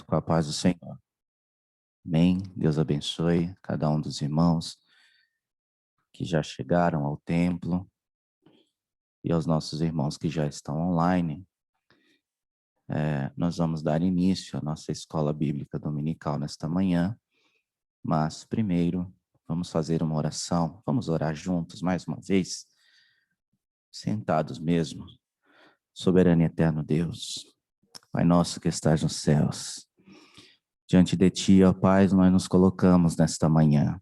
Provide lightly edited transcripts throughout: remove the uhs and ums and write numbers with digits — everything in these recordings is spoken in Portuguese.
Com a paz do Senhor. Amém. Deus abençoe cada um dos irmãos que já chegaram ao templo e aos nossos irmãos que já estão online. Nós vamos dar início à nossa escola bíblica dominical nesta manhã, mas primeiro vamos fazer uma oração. Vamos orar juntos mais uma vez, sentados mesmo. Soberano e eterno Deus, Pai nosso que estás nos céus, diante de Ti, ó Pai, nós nos colocamos nesta manhã.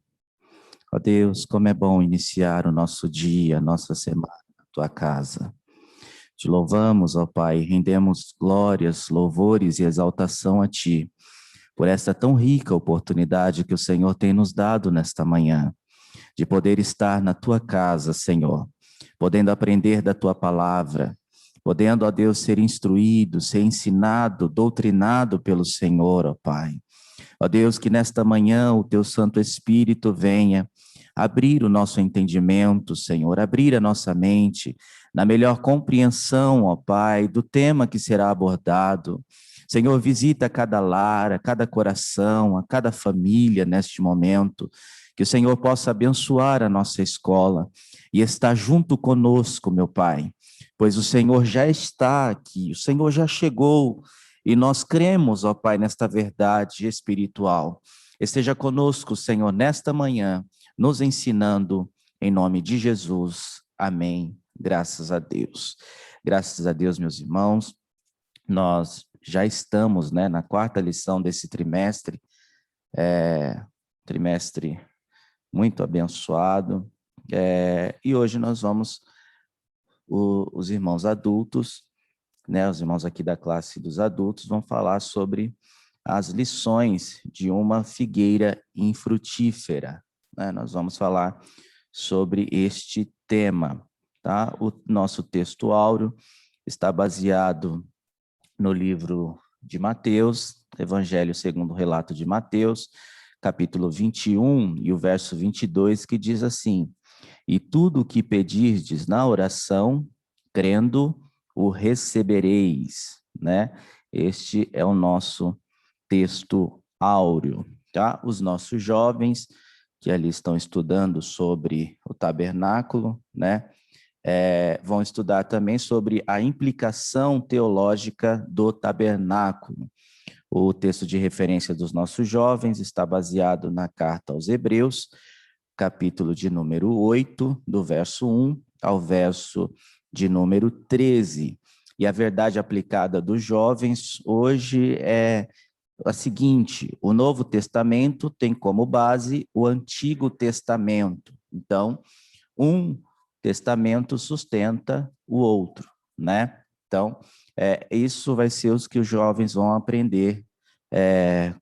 Ó Deus, como é bom iniciar o nosso dia, a nossa semana na Tua casa. Te louvamos, ó Pai, rendemos glórias, louvores e exaltação a Ti, por esta tão rica oportunidade que o Senhor tem nos dado nesta manhã, de poder estar na Tua casa, Senhor, podendo aprender da Tua palavra, podendo, ó Deus, ser instruído, ser ensinado, doutrinado pelo Senhor, ó Pai. Ó Deus, que nesta manhã o Teu Santo Espírito venha abrir o nosso entendimento, Senhor, abrir a nossa mente na melhor compreensão, ó Pai, do tema que será abordado. Senhor, visita cada lar, a cada coração, a cada família neste momento, que o Senhor possa abençoar a nossa escola e estar junto conosco, meu Pai, pois o Senhor já está aqui, o Senhor já chegou, e nós cremos, ó Pai, nesta verdade espiritual. Esteja conosco, Senhor, nesta manhã, nos ensinando em nome de Jesus. Amém. Graças a Deus. Graças a Deus, meus irmãos. Nós já estamos, na quarta lição desse trimestre. Trimestre muito abençoado. E hoje nós vamos, os irmãos adultos, os irmãos aqui da classe dos adultos vão falar sobre as lições de uma figueira infrutífera. Nós vamos falar sobre este tema, tá? O nosso texto áureo está baseado no livro de Mateus, Evangelho segundo o relato de Mateus, capítulo 21 e o verso 22, que diz assim: "E tudo o que pedirdes na oração, crendo, o recebereis", Este é o nosso texto áureo, tá? Os nossos jovens que ali estão estudando sobre o tabernáculo, vão estudar também sobre a implicação teológica do tabernáculo. O texto de referência dos nossos jovens está baseado na carta aos Hebreus, capítulo de número 8, do verso 1 ao verso de número 13. E a verdade aplicada dos jovens hoje é a seguinte: o Novo Testamento tem como base o Antigo Testamento. Então, um testamento sustenta o outro, Então, isso vai ser os que os jovens vão aprender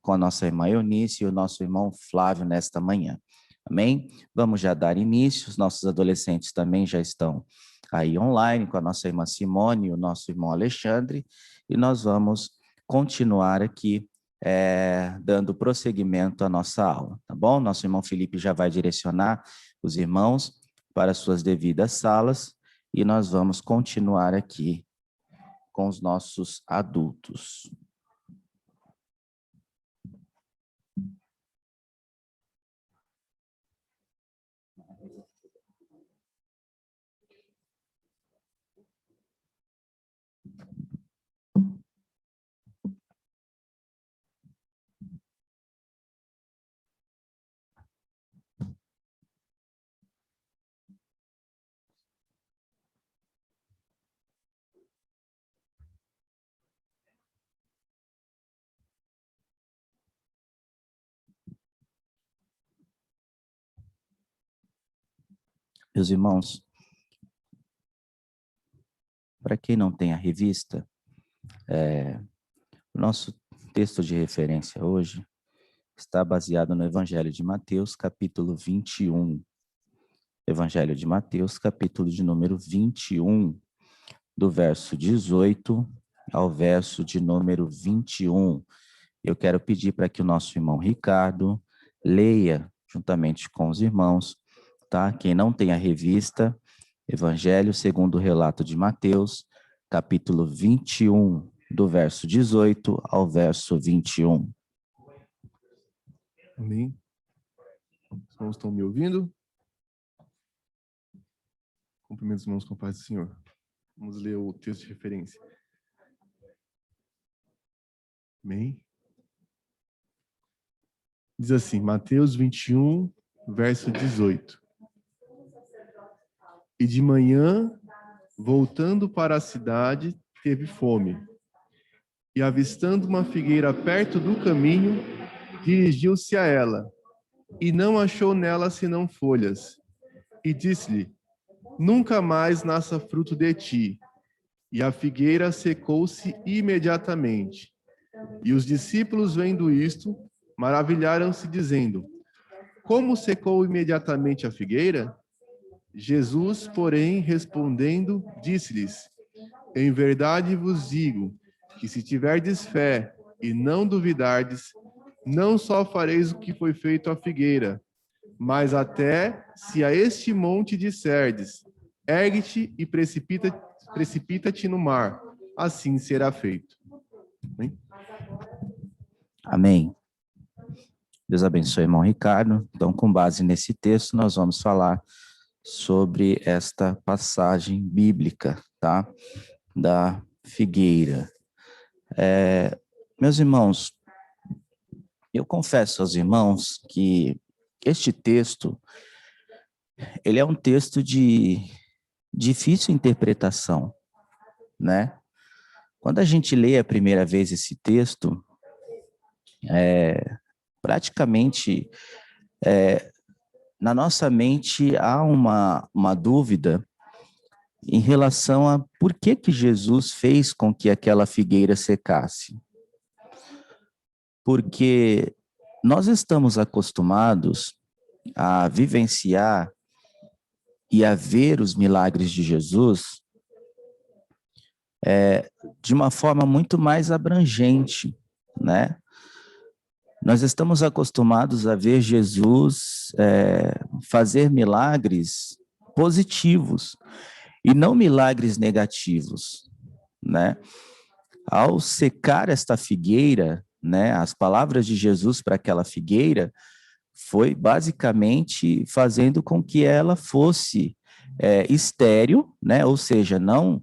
com a nossa irmã Eunice e o nosso irmão Flávio nesta manhã. Amém? Vamos já dar início. Os nossos adolescentes também já estão aí online com a nossa irmã Simone e o nosso irmão Alexandre, e nós vamos continuar aqui dando prosseguimento à nossa aula, tá bom? Nosso irmão Felipe já vai direcionar os irmãos para suas devidas salas e nós vamos continuar aqui com os nossos adultos. Meus irmãos, para quem não tem a revista, o nosso texto de referência hoje está baseado no Evangelho de Mateus, capítulo 21. Evangelho de Mateus, capítulo de número 21, do verso 18 ao verso de número 21. Eu quero pedir para que o nosso irmão Ricardo leia juntamente com os irmãos, tá? Quem não tem a revista, Evangelho segundo o relato de Mateus, capítulo 21, do verso 18 ao verso 21. Amém. Os irmãos estão me ouvindo? Cumprimento os irmãos com a paz do Senhor. Vamos ler o texto de referência. Amém. Diz assim, Mateus 21, verso 18. E de manhã, voltando para a cidade, teve fome. E avistando uma figueira perto do caminho, dirigiu-se a ela, e não achou nela senão folhas. E disse-lhe, nunca mais nasça fruto de ti. E a figueira secou-se imediatamente. E os discípulos, vendo isto, maravilharam-se, dizendo, como secou imediatamente a figueira? Jesus, porém, respondendo, disse-lhes, em verdade vos digo, que se tiverdes fé e não duvidardes, não só fareis o que foi feito à figueira, mas até se a este monte disserdes, ergue-te e precipita-te no mar, assim será feito. Amém? Amém. Deus abençoe, irmão Ricardo. Então, com base nesse texto, nós vamos falar sobre esta passagem bíblica, tá? Da figueira. Meus irmãos, eu confesso aos irmãos que este texto, ele é um texto de difícil interpretação, né? Quando a gente lê a primeira vez esse texto, praticamente na nossa mente há uma dúvida em relação a por que Jesus fez com que aquela figueira secasse. Porque nós estamos acostumados a vivenciar e a ver os milagres de Jesus de uma forma muito mais abrangente, né? Nós estamos acostumados a ver Jesus fazer milagres positivos e não milagres negativos, né? Ao secar esta figueira, né, as palavras de Jesus para aquela figueira foi basicamente fazendo com que ela fosse estéril, né? Ou seja, não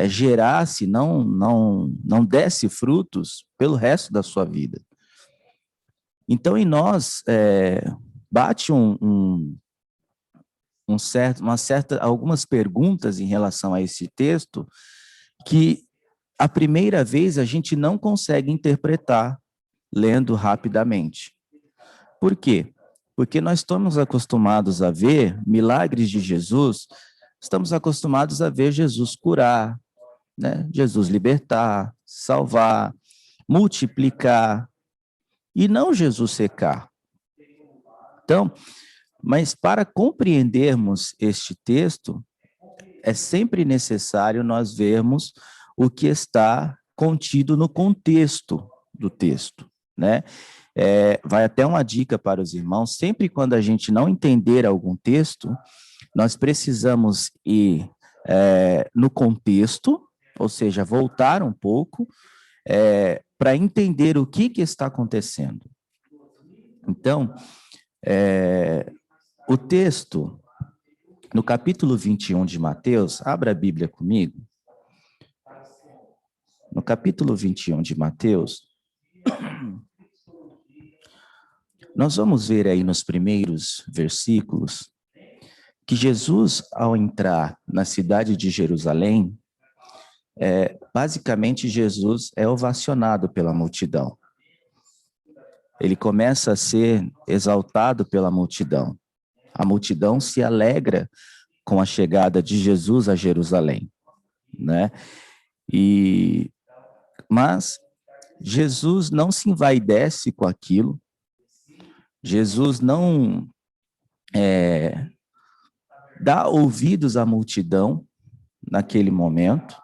gerasse, não desse frutos pelo resto da sua vida. Então, em nós, bate algumas perguntas em relação a esse texto que, à primeira vez, a gente não consegue interpretar lendo rapidamente. Por quê? Porque nós estamos acostumados a ver milagres de Jesus, estamos acostumados a ver Jesus curar, né? Jesus libertar, salvar, multiplicar, e não Jesus secar. Então, mas para compreendermos este texto, é sempre necessário nós vermos o que está contido no contexto do texto, né? Vai até uma dica para os irmãos, sempre quando a gente não entender algum texto, nós precisamos ir no contexto, ou seja, voltar um pouco, para entender o que está acontecendo. Então, o texto, no capítulo 21 de Mateus, abra a Bíblia comigo. No capítulo 21 de Mateus, nós vamos ver aí nos primeiros versículos que Jesus, ao entrar na cidade de Jerusalém, basicamente Jesus é ovacionado pela multidão. Ele começa a ser exaltado pela multidão. A multidão se alegra com a chegada de Jesus a Jerusalém, né? Mas Jesus não se envaidece com aquilo, Jesus não dá ouvidos à multidão naquele momento,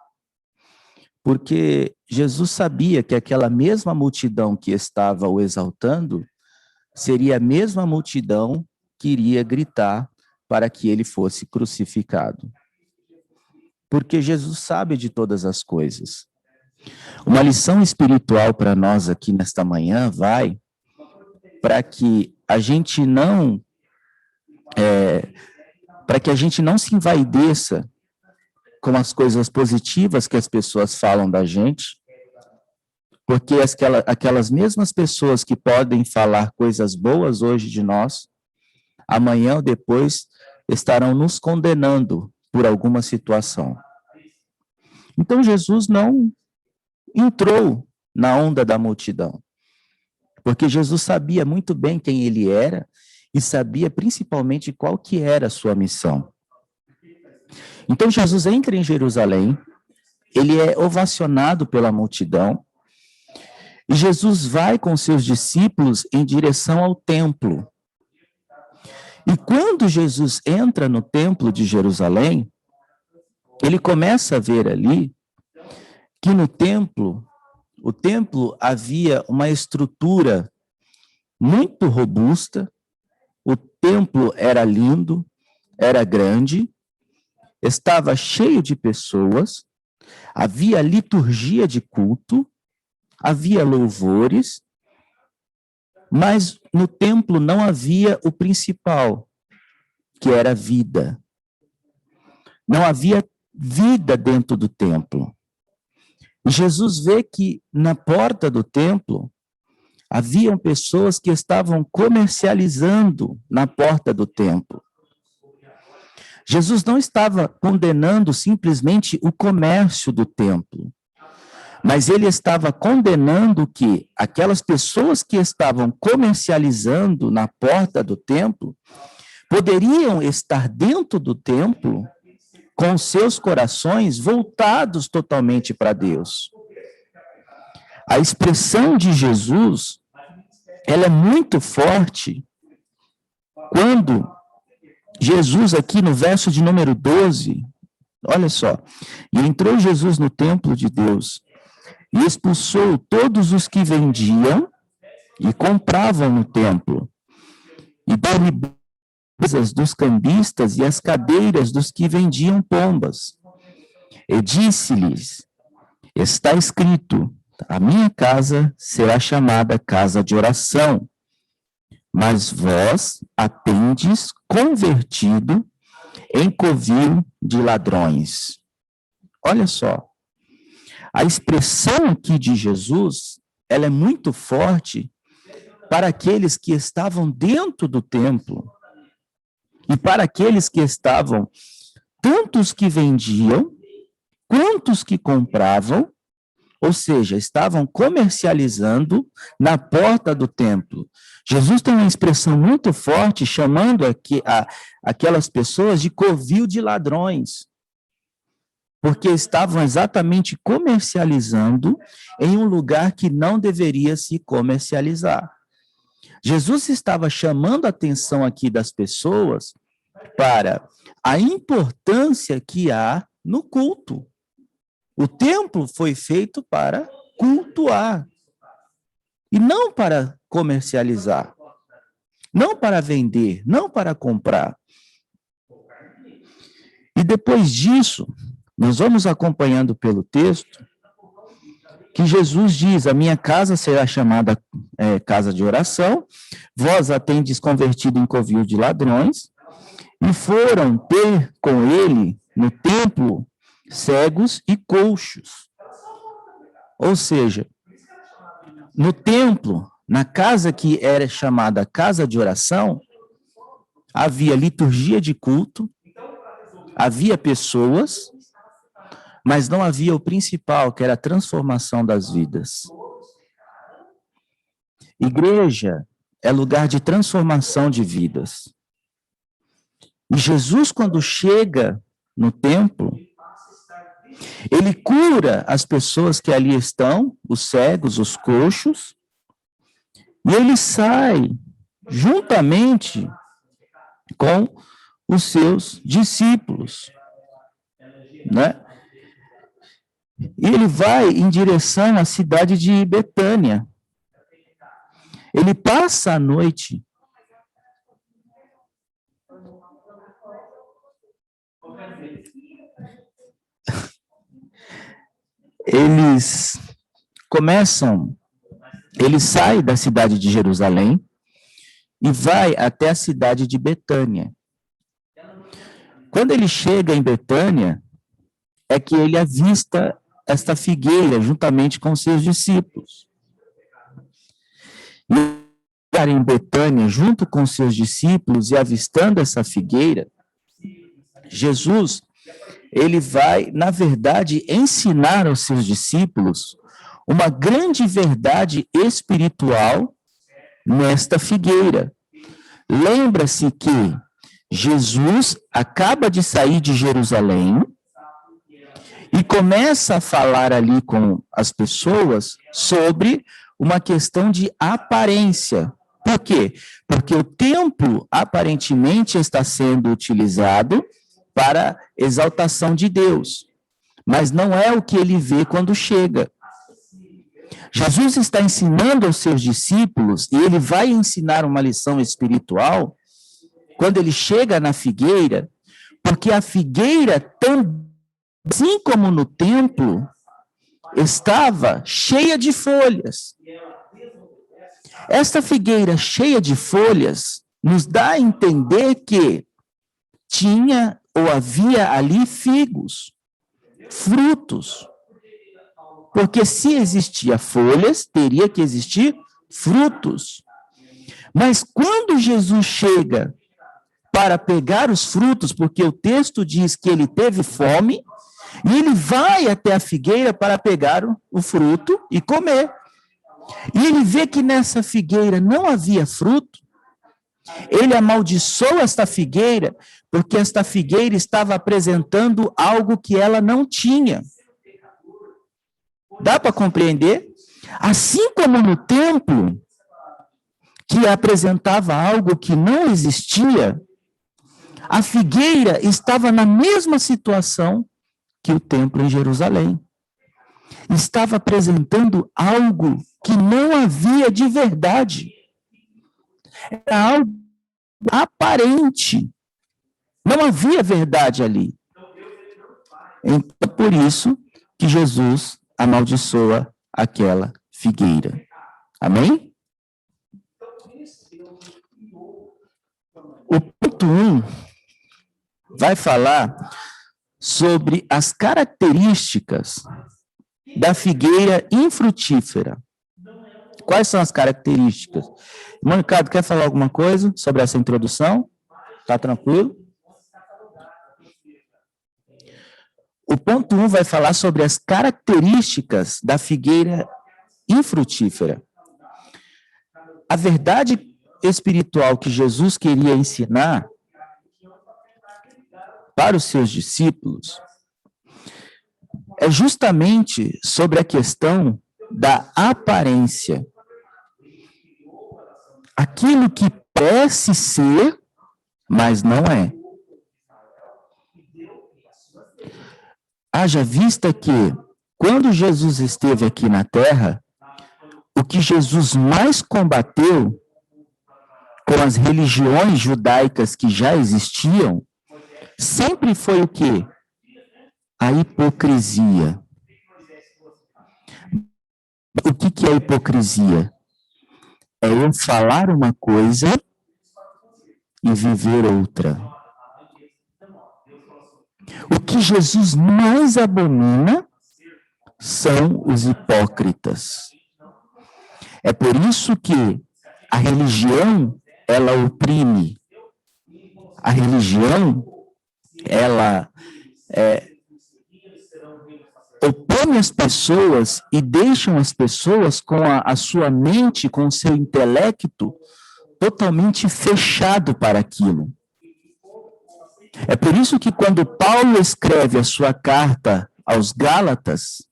porque Jesus sabia que aquela mesma multidão que estava o exaltando seria a mesma multidão que iria gritar para que ele fosse crucificado. Porque Jesus sabe de todas as coisas. Uma lição espiritual para nós aqui nesta manhã vai para que a gente não se envaideça com as coisas positivas que as pessoas falam da gente, porque aquelas mesmas pessoas que podem falar coisas boas hoje de nós, amanhã ou depois estarão nos condenando por alguma situação. Então Jesus não entrou na onda da multidão, porque Jesus sabia muito bem quem ele era e sabia principalmente qual que era a sua missão. Então Jesus entra em Jerusalém, ele é ovacionado pela multidão, e Jesus vai com seus discípulos em direção ao templo. E quando Jesus entra no templo de Jerusalém, ele começa a ver ali que no templo, o templo havia uma estrutura muito robusta, o templo era lindo, era grande, estava cheio de pessoas, havia liturgia de culto, havia louvores, mas no templo não havia o principal, que era a vida. Não havia vida dentro do templo. E Jesus vê que na porta do templo haviam pessoas que estavam comercializando na porta do templo. Jesus não estava condenando simplesmente o comércio do templo, mas ele estava condenando que aquelas pessoas que estavam comercializando na porta do templo poderiam estar dentro do templo com seus corações voltados totalmente para Deus. A expressão de Jesus, ela é muito forte quando Jesus, aqui no verso de número 12, olha só, e entrou Jesus no templo de Deus e expulsou todos os que vendiam e compravam no templo, e derribou as mesas dos cambistas e as cadeiras dos que vendiam pombas. E disse-lhes, está escrito, a minha casa será chamada casa de oração, mas vós a tendes convertido em covil de ladrões. Olha só, a expressão aqui de Jesus, ela é muito forte para aqueles que estavam dentro do templo e para aqueles que estavam, tanto os que vendiam, quanto os que compravam, ou seja, estavam comercializando na porta do templo. Jesus tem uma expressão muito forte chamando aquelas pessoas de covil de ladrões, porque estavam exatamente comercializando em um lugar que não deveria se comercializar. Jesus estava chamando a atenção aqui das pessoas para a importância que há no culto. O templo foi feito para cultuar e não para comercializar, não para vender, não para comprar. E depois disso, nós vamos acompanhando pelo texto que Jesus diz, a minha casa será chamada casa de oração, vós a tendes convertido em covil de ladrões, e foram ter com ele no templo cegos e coxos. Ou seja, no templo, na casa que era chamada casa de oração, havia liturgia de culto, havia pessoas, mas não havia o principal, que era a transformação das vidas. Igreja é lugar de transformação de vidas. E Jesus, quando chega no templo, ele cura as pessoas que ali estão, os cegos, os coxos, e ele sai juntamente com os seus discípulos, né? E ele vai em direção à cidade de Betânia. Ele passa a noite. ele sai da cidade de Jerusalém e vai até a cidade de Betânia. Quando ele chega em Betânia, é que ele avista esta figueira juntamente com seus discípulos. E em Betânia, junto com seus discípulos e avistando essa figueira, Jesus, ele vai, na verdade, ensinar aos seus discípulos uma grande verdade espiritual nesta figueira. Lembra-se que Jesus acaba de sair de Jerusalém e começa a falar ali com as pessoas sobre uma questão de aparência. Por quê? Porque o templo aparentemente está sendo utilizado para exaltação de Deus, mas não é o que ele vê quando chega. Jesus está ensinando aos seus discípulos, e ele vai ensinar uma lição espiritual quando ele chega na figueira, porque a figueira, assim como no templo, estava cheia de folhas. Esta figueira cheia de folhas nos dá a entender que tinha ou havia ali figos, frutos. Porque se existia folhas, teria que existir frutos. Mas quando Jesus chega para pegar os frutos, porque o texto diz que ele teve fome, e ele vai até a figueira para pegar o fruto e comer. E ele vê que nessa figueira não havia fruto. Ele amaldiçoa esta figueira, porque esta figueira estava apresentando algo que ela não tinha. Dá para compreender? Assim como no templo, que apresentava algo que não existia, a figueira estava na mesma situação que o templo em Jerusalém. Estava apresentando algo que não havia de verdade. Era algo aparente. Não havia verdade ali. Então, por isso que Jesus amaldiçoa aquela figueira. Amém? O ponto 1 vai falar sobre as características da figueira infrutífera. Quais são as características? Irmão Ricardo, quer falar alguma coisa sobre essa introdução? Tá tranquilo? O ponto 1 vai falar sobre as características da figueira infrutífera. A verdade espiritual que Jesus queria ensinar para os seus discípulos é justamente sobre a questão da aparência. Aquilo que parece ser, mas não é. Haja vista que, quando Jesus esteve aqui na Terra, o que Jesus mais combateu com as religiões judaicas que já existiam, sempre foi o quê? A hipocrisia. O que é hipocrisia? É eu falar uma coisa e viver outra. O que Jesus mais abomina são os hipócritas. É por isso que a religião, ela oprime. A religião, ela opõe as pessoas e deixam as pessoas com a sua mente, com o seu intelecto totalmente fechado para aquilo. É por isso que quando Paulo escreve a sua carta aos Gálatas,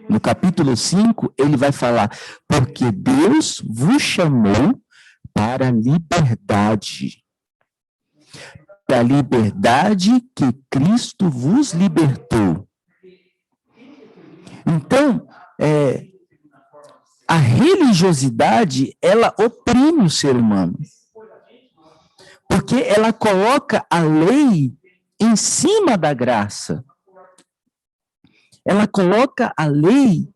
no capítulo 5, ele vai falar, porque Deus vos chamou para a liberdade. Para a liberdade que Cristo vos libertou. Então, a religiosidade, ela oprime o ser humano. Porque ela coloca a lei em cima da graça. ela coloca a lei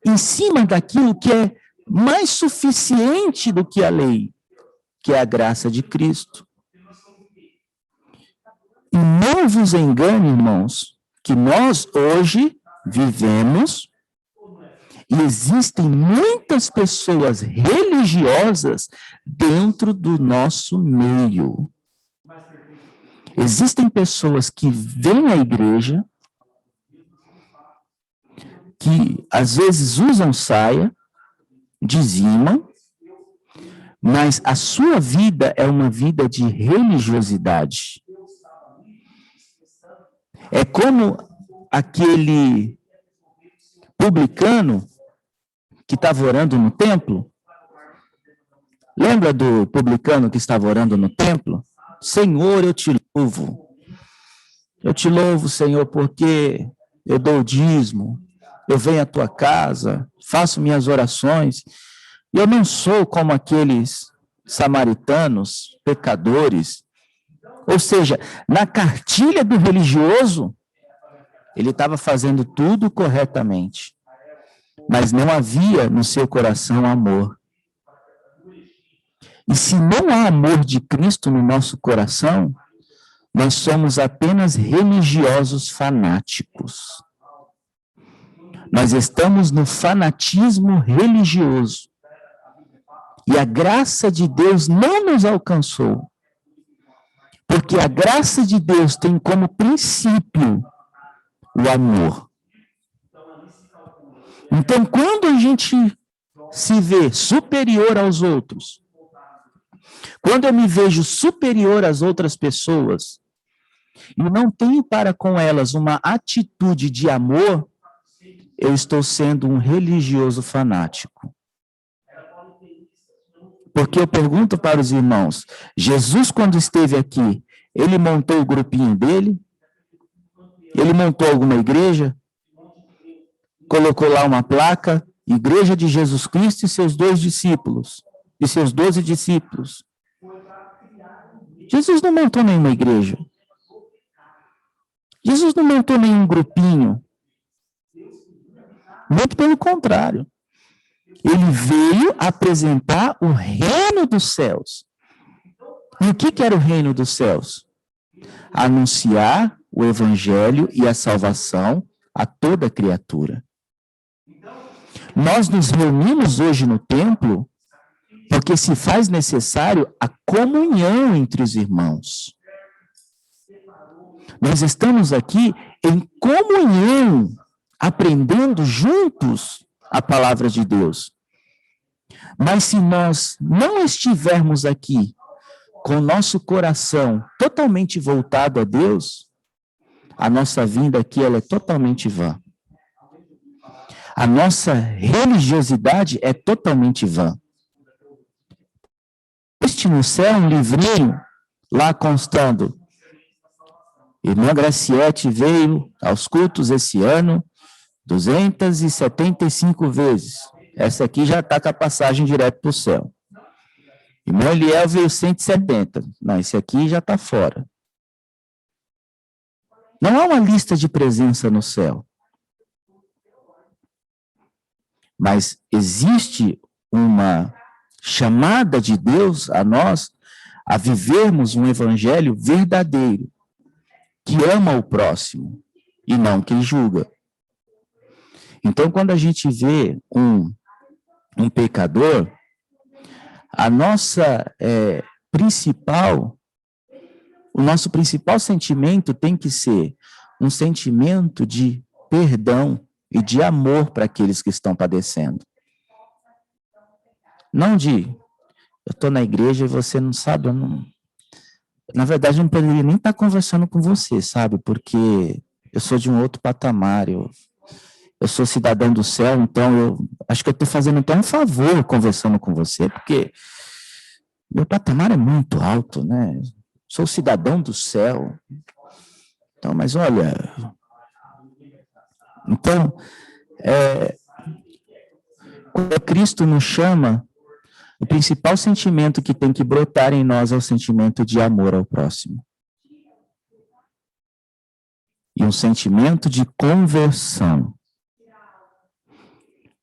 em cima daquilo que é mais suficiente do que a lei, que é a graça de Cristo. E não vos engane, irmãos, que nós hoje vivemos e existem muitas pessoas religiosas dentro do nosso meio. Existem pessoas que vêm à igreja, que às vezes usam saia, dizimam, mas a sua vida é uma vida de religiosidade. É como aquele publicano que estava orando no templo. Lembra do publicano que estava orando no templo? Senhor, eu te louvo. Eu te louvo, Senhor, porque eu dou o dízimo, eu venho à tua casa, faço minhas orações, e eu não sou como aqueles samaritanos, pecadores. Ou seja, na cartilha do religioso, ele estava fazendo tudo corretamente, mas não havia no seu coração amor. E se não há amor de Cristo no nosso coração, nós somos apenas religiosos fanáticos. Nós estamos no fanatismo religioso. E a graça de Deus não nos alcançou. Porque a graça de Deus tem como princípio o amor. Então, quando a gente se vê superior aos outros, quando eu me vejo superior às outras pessoas, e não tenho para com elas uma atitude de amor, eu estou sendo um religioso fanático. Porque eu pergunto para os irmãos, Jesus, quando esteve aqui, ele montou o grupinho dele? Ele montou alguma igreja? Colocou lá uma placa, Igreja de Jesus Cristo e seus 2 discípulos, e seus 12 discípulos. Jesus não montou nenhuma igreja. Jesus não montou nenhum grupinho. Muito pelo contrário. Ele veio apresentar o reino dos céus. E o que era o reino dos céus? Anunciar o evangelho e a salvação a toda criatura. Nós nos reunimos hoje no templo porque se faz necessário a comunhão entre os irmãos. Nós estamos aqui em comunhão, aprendendo juntos a palavra de Deus. Mas se nós não estivermos aqui com o nosso coração totalmente voltado a Deus, a nossa vinda aqui ela é totalmente vã. A nossa religiosidade é totalmente vã. Este no céu um livrinho lá constando: Irmã Graciete veio aos cultos esse ano 275 vezes. Essa aqui já está com a passagem direto para o céu. Irmão Eliel veio 170. Não, esse aqui já está fora. Não há uma lista de presença no céu. Mas existe uma chamada de Deus a nós a vivermos um evangelho verdadeiro, que ama o próximo e não quem julga. Então, quando a gente vê um pecador, a nossa o nosso principal sentimento tem que ser um sentimento de perdão e de amor para aqueles que estão padecendo. Não de, eu estou na igreja e você não sabe, eu não... Na verdade, eu não poderia nem estar conversando com você, sabe? Porque eu sou de um outro patamar, eu sou cidadão do céu, então eu acho que eu estou fazendo até um favor conversando com você, porque meu patamar é muito alto, né? Sou cidadão do céu. Então, mas olha... Então, quando Cristo nos chama, o principal sentimento que tem que brotar em nós é o sentimento de amor ao próximo. e um sentimento de conversão.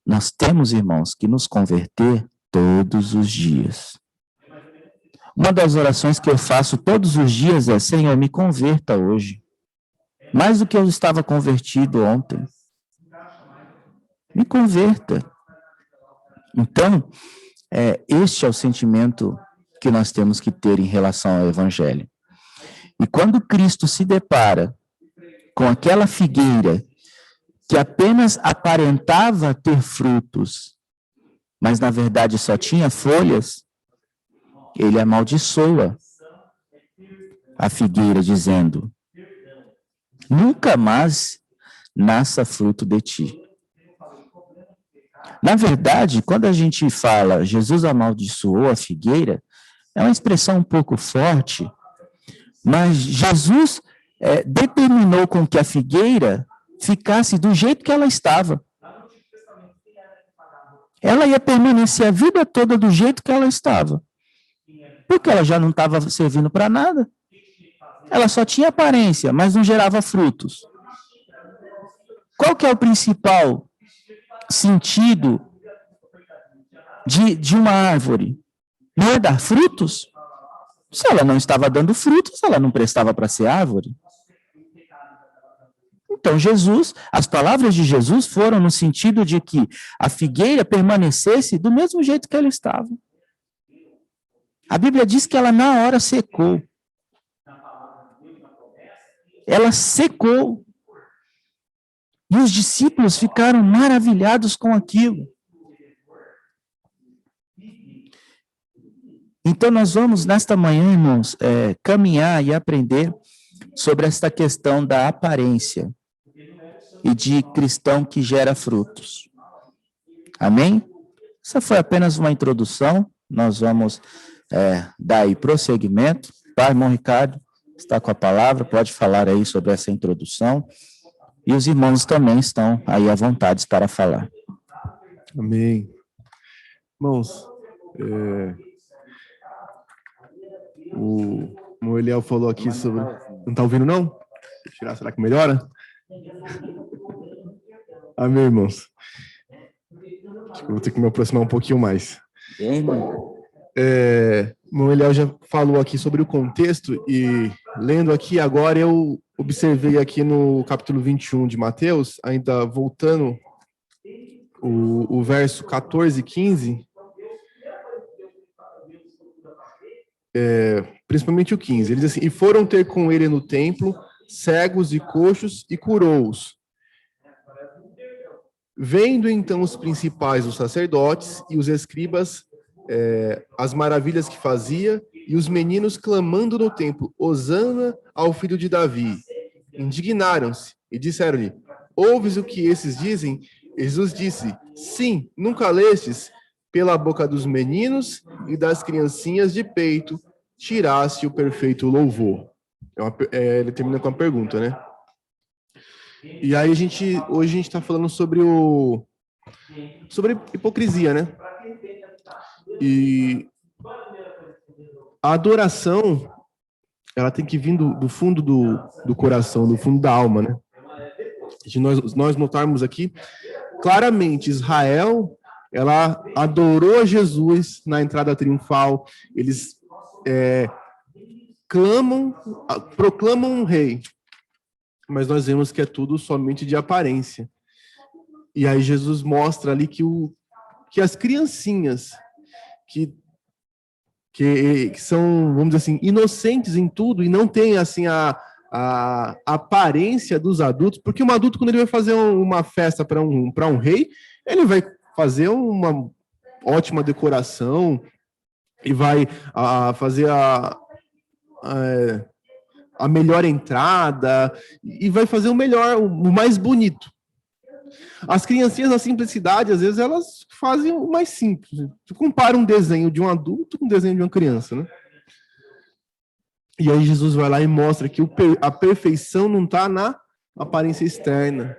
Nós temos, irmãos, que nos converter todos os dias. Uma das orações que eu faço todos os dias é: Senhor, me converta hoje. Mais do que eu estava convertido ontem. Me converta. Então, este é o sentimento que nós temos que ter em relação ao Evangelho. E quando Cristo se depara com aquela figueira que apenas aparentava ter frutos, mas na verdade só tinha folhas, ele amaldiçoa a figueira, dizendo: nunca mais nasça fruto de ti. Na verdade, quando a gente fala Jesus amaldiçoou a figueira, é uma expressão um pouco forte, mas Jesus determinou com que a figueira ficasse do jeito que ela estava. Ela ia permanecer a vida toda do jeito que ela estava. Porque ela já não estava servindo para nada. Ela só tinha aparência, mas não gerava frutos. Qual que é o principal sentido de uma árvore? Não é dar frutos? Se ela não estava dando frutos, ela não prestava para ser árvore. Então, as palavras de Jesus foram no sentido de que a figueira permanecesse do mesmo jeito que ela estava. A Bíblia diz que ela na hora secou. Ela secou. E os discípulos ficaram maravilhados com aquilo. Então, nós vamos, nesta manhã, irmãos, caminhar e aprender sobre esta questão da aparência e de cristão que gera frutos. Amém? Essa foi apenas uma introdução. Nós vamos dar aí prosseguimento. Pai, irmão Ricardo, está com a palavra, pode falar aí sobre essa introdução. E os irmãos também estão aí à vontade para falar. Amém. Irmãos, o Moeliel falou aqui sobre... Não está ouvindo, não? Deixa eu tirar, será que melhora? Amém, irmãos. Acho que eu vou ter que me aproximar um pouquinho mais. Bem, irmão. Moeliel já falou aqui sobre o contexto e lendo aqui agora eu observei aqui no capítulo 21 de Mateus, ainda voltando o verso 14 e 15, principalmente o 15, ele diz assim: e foram ter com ele no templo cegos e coxos e curou-os. Vendo então os principais, os sacerdotes e os escribas, as maravilhas que fazia, e os meninos clamando no templo: Hosana ao filho de Davi. Indignaram-se e disseram-lhe: ouves o que esses dizem? Jesus disse: sim, nunca lestes? Pela boca dos meninos e das criancinhas de peito tiraste o perfeito louvor. Ele termina com a pergunta, né? E aí hoje a gente está falando sobre hipocrisia, né? E a adoração, ela tem que vir do fundo do coração, do fundo da alma, né? De nós notarmos aqui, claramente, Israel, ela adorou a Jesus na entrada triunfal, eles proclamam um rei, mas nós vemos que é tudo somente de aparência. E aí Jesus mostra ali que as criancinhas, que são, vamos dizer assim, inocentes em tudo e não têm, assim, a aparência dos adultos, porque um adulto, quando ele vai fazer uma festa para um rei, ele vai fazer uma ótima decoração e vai fazer a melhor entrada e vai fazer o melhor, o mais bonito. As criancinhas, na simplicidade, às vezes elas fazem o mais simples. Tu compara um desenho de um adulto com um desenho de uma criança, né? E aí Jesus vai lá e mostra que a perfeição não está na aparência externa,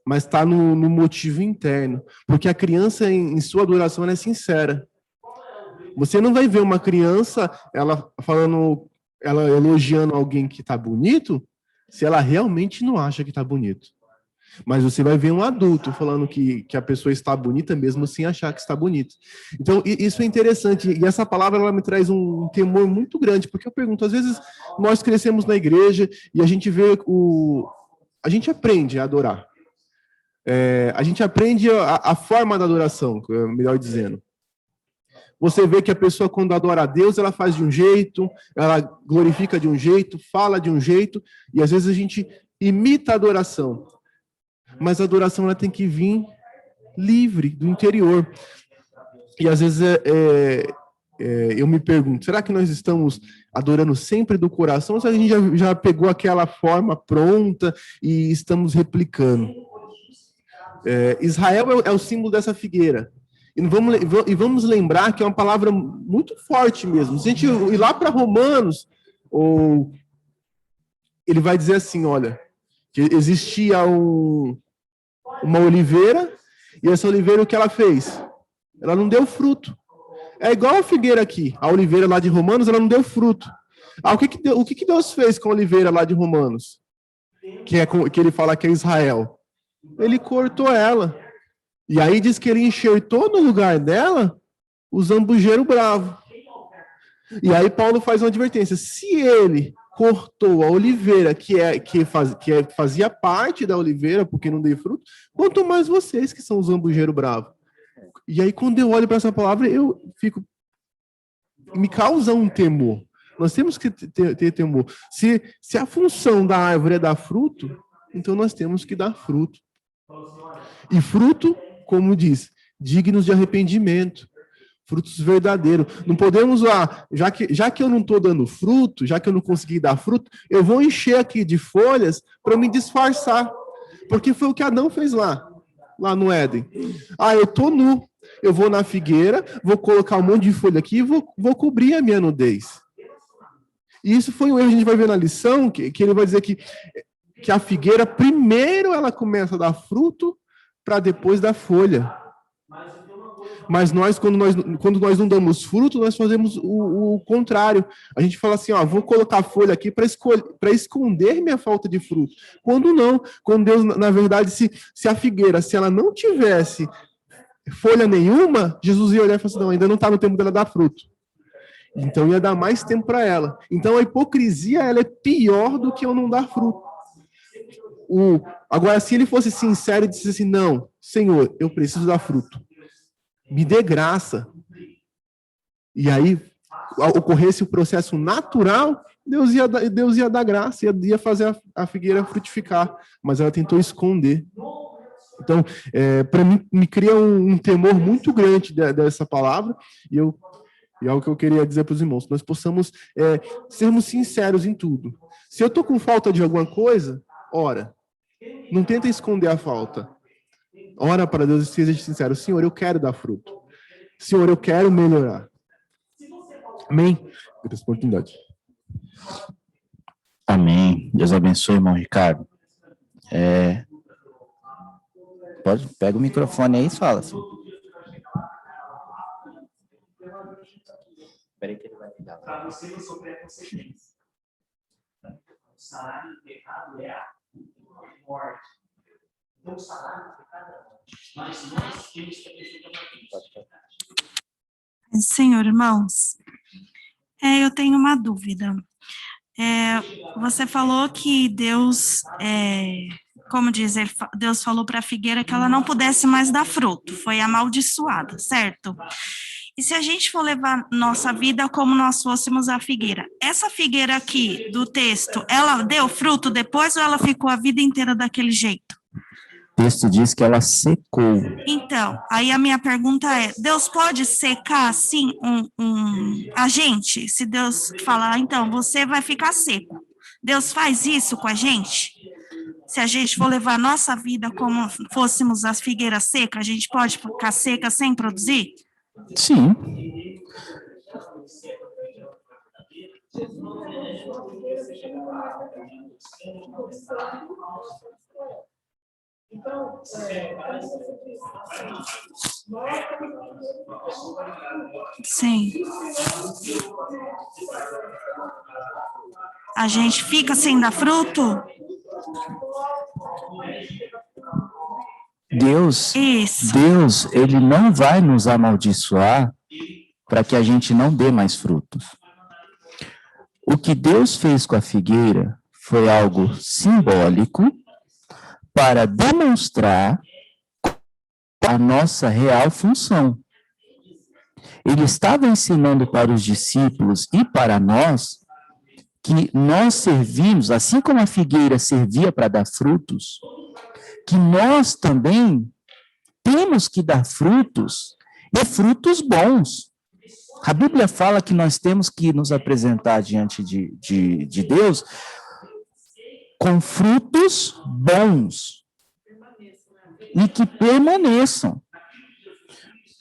mas está no motivo interno. Porque a criança, em sua adoração, ela é sincera. Você não vai ver uma criança, ela elogiando alguém que está bonito, se ela realmente não acha que está bonito. Mas você vai ver um adulto falando que a pessoa está bonita mesmo sem achar que está bonita. Então, isso é interessante. E essa palavra, ela me traz um temor muito grande, porque eu pergunto, às vezes, nós crescemos na igreja e a gente vê a gente aprende a adorar. A gente aprende a forma da adoração, melhor dizendo. Você vê que a pessoa, quando adora a Deus, ela faz de um jeito, ela glorifica de um jeito, fala de um jeito, e às vezes a gente imita a adoração. Mas a adoração ela tem que vir livre, do interior. E às vezes eu me pergunto, será que nós estamos adorando sempre do coração, ou se a gente já pegou aquela forma pronta e estamos replicando? Israel é o símbolo dessa figueira. E vamos lembrar que é uma palavra muito forte mesmo. Se a gente ir lá para Romanos, ele vai dizer assim, olha, que existia uma oliveira, e essa oliveira, o que ela fez? Ela não deu fruto. É igual a figueira aqui, a oliveira lá de Romanos, ela não deu fruto. O que Deus fez com a oliveira lá de Romanos? Que ele fala que é Israel. Ele cortou ela. E aí diz que ele enxertou no lugar dela o zambujeiro bravo. E aí Paulo faz uma advertência. Se ele cortou a oliveira, que fazia parte da oliveira, porque não deu fruto, quanto mais vocês que são os zambujeiro bravo. E aí quando eu olho para essa palavra, eu fico... Me causa um temor. Nós temos que ter temor. Se a função da árvore é dar fruto, então nós temos que dar fruto. E fruto, como diz, dignos de arrependimento, frutos verdadeiros. Não podemos, já que eu não estou dando fruto, já que eu não consegui dar fruto, eu vou encher aqui de folhas para me disfarçar. Porque foi o que Adão fez lá no Éden. Eu estou nu, eu vou na figueira, vou colocar um monte de folha aqui e vou cobrir a minha nudez. E isso foi um erro, a gente vai ver na lição, que ele vai dizer que a figueira, primeiro ela começa a dar fruto, para depois dar folha. Mas quando nós não damos fruto, nós fazemos o contrário. A gente fala assim, vou colocar folha aqui para esconder minha falta de fruto. Quando não, quando Deus, na verdade, se a figueira, se ela não tivesse folha nenhuma, Jesus ia olhar e falar assim, não, ainda não está no tempo dela dar fruto. Então ia dar mais tempo para ela. Então a hipocrisia, ela é pior do que eu não dar fruto. Agora, se ele fosse sincero e dissesse assim, não, Senhor, eu preciso dar fruto. Me dê graça. E aí, ocorresse o processo natural, Deus ia dar graça, ia fazer a figueira frutificar. Mas ela tentou esconder. Então, para mim, me cria um temor muito grande dessa palavra. E é o que eu queria dizer para os irmãos. Nós possamos sermos sinceros em tudo. Se eu estou com falta de alguma coisa, ora. Não tenta esconder a falta. Ora para Deus e seja sincero. Senhor, eu quero dar fruto. Senhor, eu quero melhorar. Amém? Por essa oportunidade. Amém. Deus abençoe, irmão Ricardo. Pega o microfone aí e fala. Assim. Espera aí que ele vai ligar. Para você não sofrer a consequência. O salário do pecado é a morte. Então, o salário do pecado é a morte. Mas nós temos que acreditar. Senhor, irmãos, eu tenho uma dúvida. Você falou que Deus, como diz, Deus falou para a figueira que ela não pudesse mais dar fruto, foi amaldiçoada, certo? E se a gente for levar nossa vida como nós fôssemos a figueira, essa figueira aqui do texto, ela deu fruto depois ou ela ficou a vida inteira daquele jeito? O texto diz que ela secou. Então, aí a minha pergunta é, Deus pode secar, assim, a gente? Se Deus falar, então, você vai ficar seco. Deus faz isso com a gente? Se a gente for levar a nossa vida como fôssemos as figueiras secas, a gente pode ficar seca sem produzir? Sim. Sim. A gente fica sem dar fruto? Isso. Deus, ele não vai nos amaldiçoar para que a gente não dê mais frutos. O que Deus fez com a figueira foi algo simbólico para demonstrar a nossa real função. Ele estava ensinando para os discípulos e para nós que nós servimos, assim como a figueira servia para dar frutos, que nós também temos que dar frutos, e frutos bons. A Bíblia fala que nós temos que nos apresentar diante de Deus com frutos bons e que permaneçam.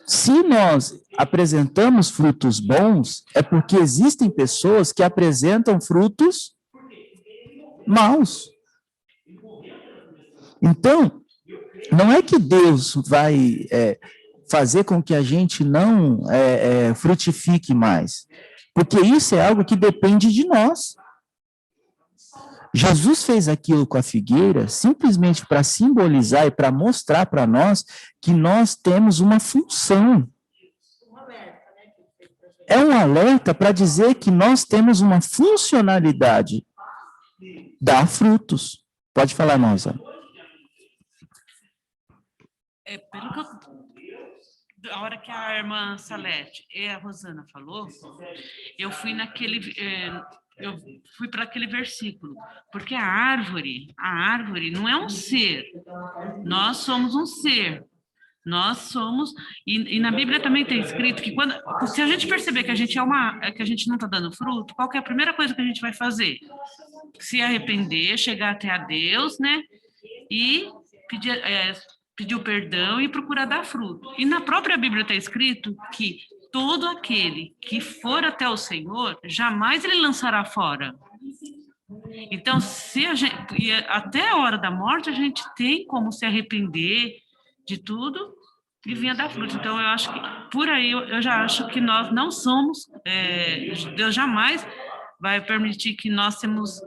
Se nós apresentamos frutos bons, é porque existem pessoas que apresentam frutos maus. Então, não é que Deus vai fazer com que a gente não frutifique mais, porque isso é algo que depende de nós. Jesus fez aquilo com a figueira simplesmente para simbolizar e para mostrar para nós que nós temos uma função. É um alerta para dizer que nós temos uma funcionalidade, dar frutos. Pode falar, Noza. Pelo que a hora que a irmã Salete e a Rosana falou, eu fui para aquele versículo, porque a árvore não é um ser, nós somos um ser, nós somos, e na Bíblia também tem escrito que se a gente perceber que a gente que a gente não está dando fruto, qual que é a primeira coisa que a gente vai fazer? Se arrepender, chegar até a Deus, né, e pedir o perdão e procurar dar fruto. E na própria Bíblia está escrito que todo aquele que for até o Senhor, jamais ele lançará fora. Então, até a hora da morte, a gente tem como se arrepender de tudo e vir a dar fruto. Então, eu acho que, por aí, eu já acho que nós não somos, Deus jamais vai permitir que nós sejamos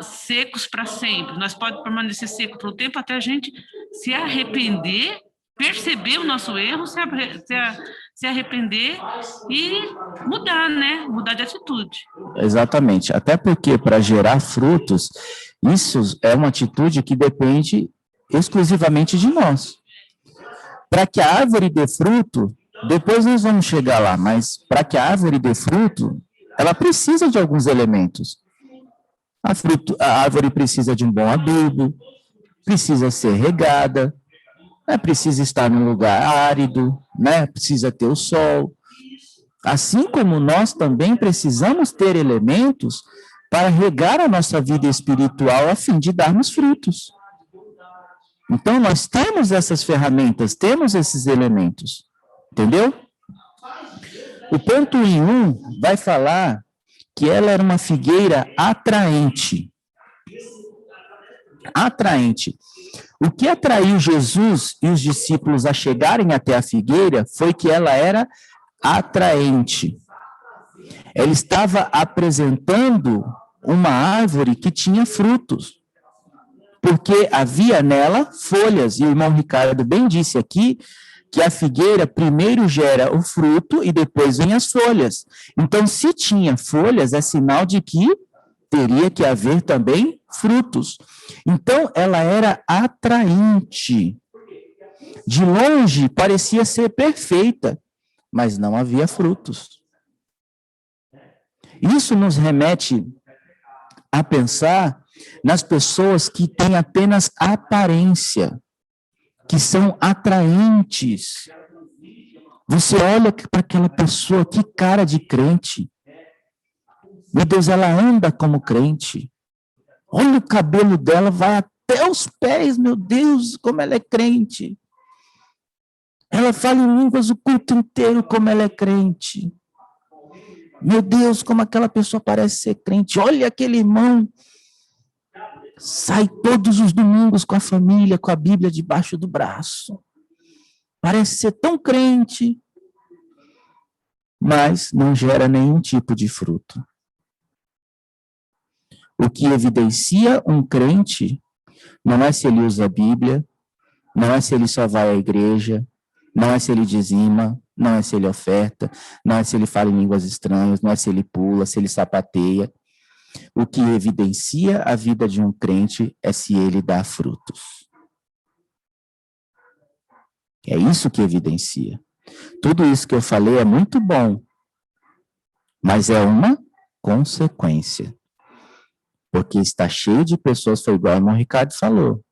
secos para sempre. Nós podemos permanecer secos por um tempo até a gente se arrepender, perceber o nosso erro, se arrepender e mudar, né? Mudar de atitude. Exatamente. Até porque para gerar frutos, isso é uma atitude que depende exclusivamente de nós. Para que a árvore dê fruto, depois nós vamos chegar lá, mas para que a árvore dê fruto, ela precisa de alguns elementos. A árvore precisa de um bom adubo, precisa ser regada, precisa estar num lugar árido, precisa ter o sol. Assim como nós também precisamos ter elementos para regar a nossa vida espiritual a fim de darmos frutos. Então, nós temos essas ferramentas, temos esses elementos, entendeu? O ponto em 1 vai falar que ela era uma figueira atraente. Atraente. O que atraiu Jesus e os discípulos a chegarem até a figueira foi que ela era atraente. Ela estava apresentando uma árvore que tinha frutos, porque havia nela folhas, e o irmão Ricardo bem disse aqui que a figueira primeiro gera o fruto e depois vem as folhas. Então, se tinha folhas, é sinal de que teria que haver também frutos. Então, ela era atraente. De longe, parecia ser perfeita, mas não havia frutos. Isso nos remete a pensar nas pessoas que têm apenas aparência, que são atraentes. Você olha para aquela pessoa, que cara de crente. Meu Deus, ela anda como crente. Olha o cabelo dela, vai até os pés, meu Deus, como ela é crente. Ela fala em línguas o culto inteiro, como ela é crente. Meu Deus, como aquela pessoa parece ser crente. Olha aquele irmão, sai todos os domingos com a família, com a Bíblia debaixo do braço. Parece ser tão crente, mas não gera nenhum tipo de fruto. O que evidencia um crente não é se ele usa a Bíblia, não é se ele só vai à igreja, não é se ele dizima, não é se ele oferta, não é se ele fala em línguas estranhas, não é se ele pula, se ele sapateia. O que evidencia a vida de um crente é se ele dá frutos. É isso que evidencia. Tudo isso que eu falei é muito bom, mas é uma consequência. Porque está cheio de pessoas, foi igual o irmão Ricardo falou,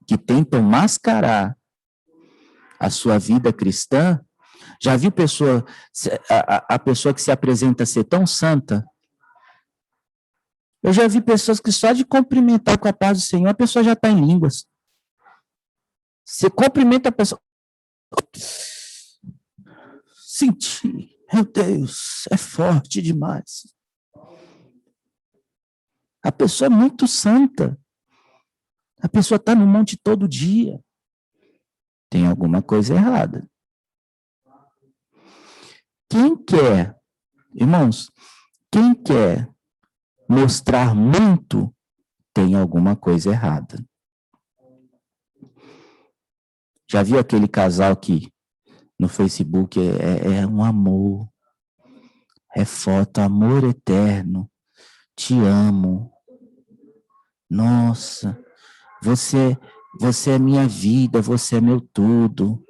que tentam mascarar a sua vida cristã. Já viu a pessoa que se apresenta ser tão santa? Eu já vi pessoas que só de cumprimentar com a paz do Senhor, a pessoa já está em línguas. Você cumprimenta a pessoa. Senti, meu Deus, é forte demais. A pessoa é muito santa. A pessoa está no monte todo dia. Tem alguma coisa errada. Quem quer, irmãos, quem quer mostrar muito, tem alguma coisa errada. Já viu aquele casal que no Facebook é um amor, é foto, amor eterno, te amo, nossa, você é minha vida, você é meu tudo,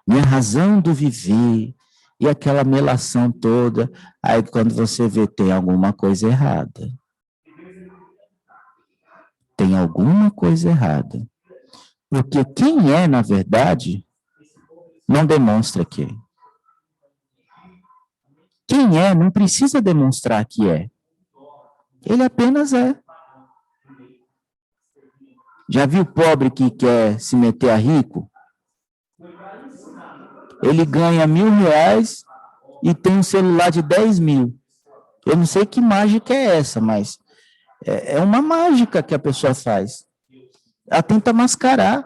minha razão do viver, e aquela melação toda, aí quando você vê, tem alguma coisa errada. Tem alguma coisa errada. Porque quem é, na verdade, não demonstra que é. Quem é, não precisa demonstrar que é. Ele apenas é. Já viu pobre que quer se meter a rico? Ele ganha R$1.000 e tem um celular de 10 mil. Eu não sei que mágica é essa, mas é uma mágica que a pessoa faz. Ela tenta mascarar.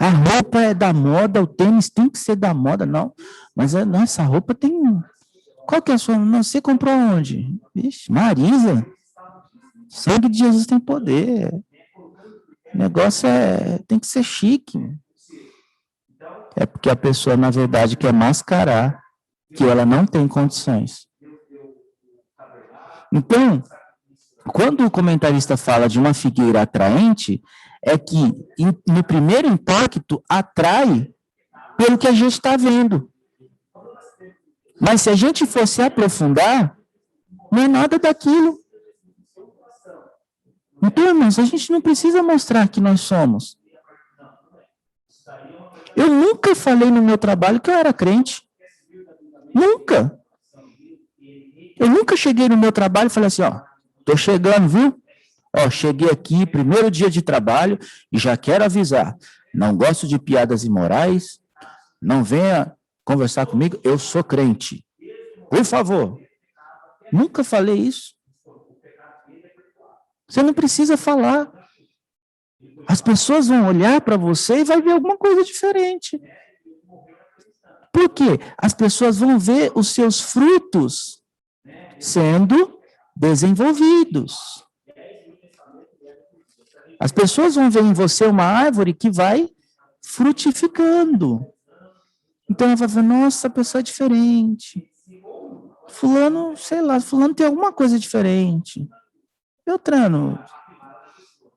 A roupa é da moda, o tênis tem que ser da moda, não. Mas não, essa roupa tem... Qual que é a sua... Não, você comprou onde? Vixe, Marisa. Sangue de Jesus tem poder. O negócio tem que ser chique. É porque a pessoa, na verdade, quer mascarar que ela não tem condições. Então, quando o comentarista fala de uma figueira atraente, é que, no primeiro impacto, atrai pelo que a gente está vendo. Mas se a gente fosse aprofundar, não é nada daquilo. Então, irmãos, a gente não precisa mostrar que nós somos. Eu nunca falei no meu trabalho que eu era crente. Nunca. Eu nunca cheguei no meu trabalho e falei assim, ó, tô chegando, viu? Ó, cheguei aqui, primeiro dia de trabalho, e já quero avisar, não gosto de piadas imorais, não venha conversar comigo, eu sou crente. Por favor. Nunca falei isso. Você não precisa falar. As pessoas vão olhar para você e vai ver alguma coisa diferente. Por quê? As pessoas vão ver os seus frutos sendo desenvolvidos. As pessoas vão ver em você uma árvore que vai frutificando. Então ela vai ver, nossa, a pessoa é diferente. Fulano, sei lá, fulano tem alguma coisa diferente. Beltrano,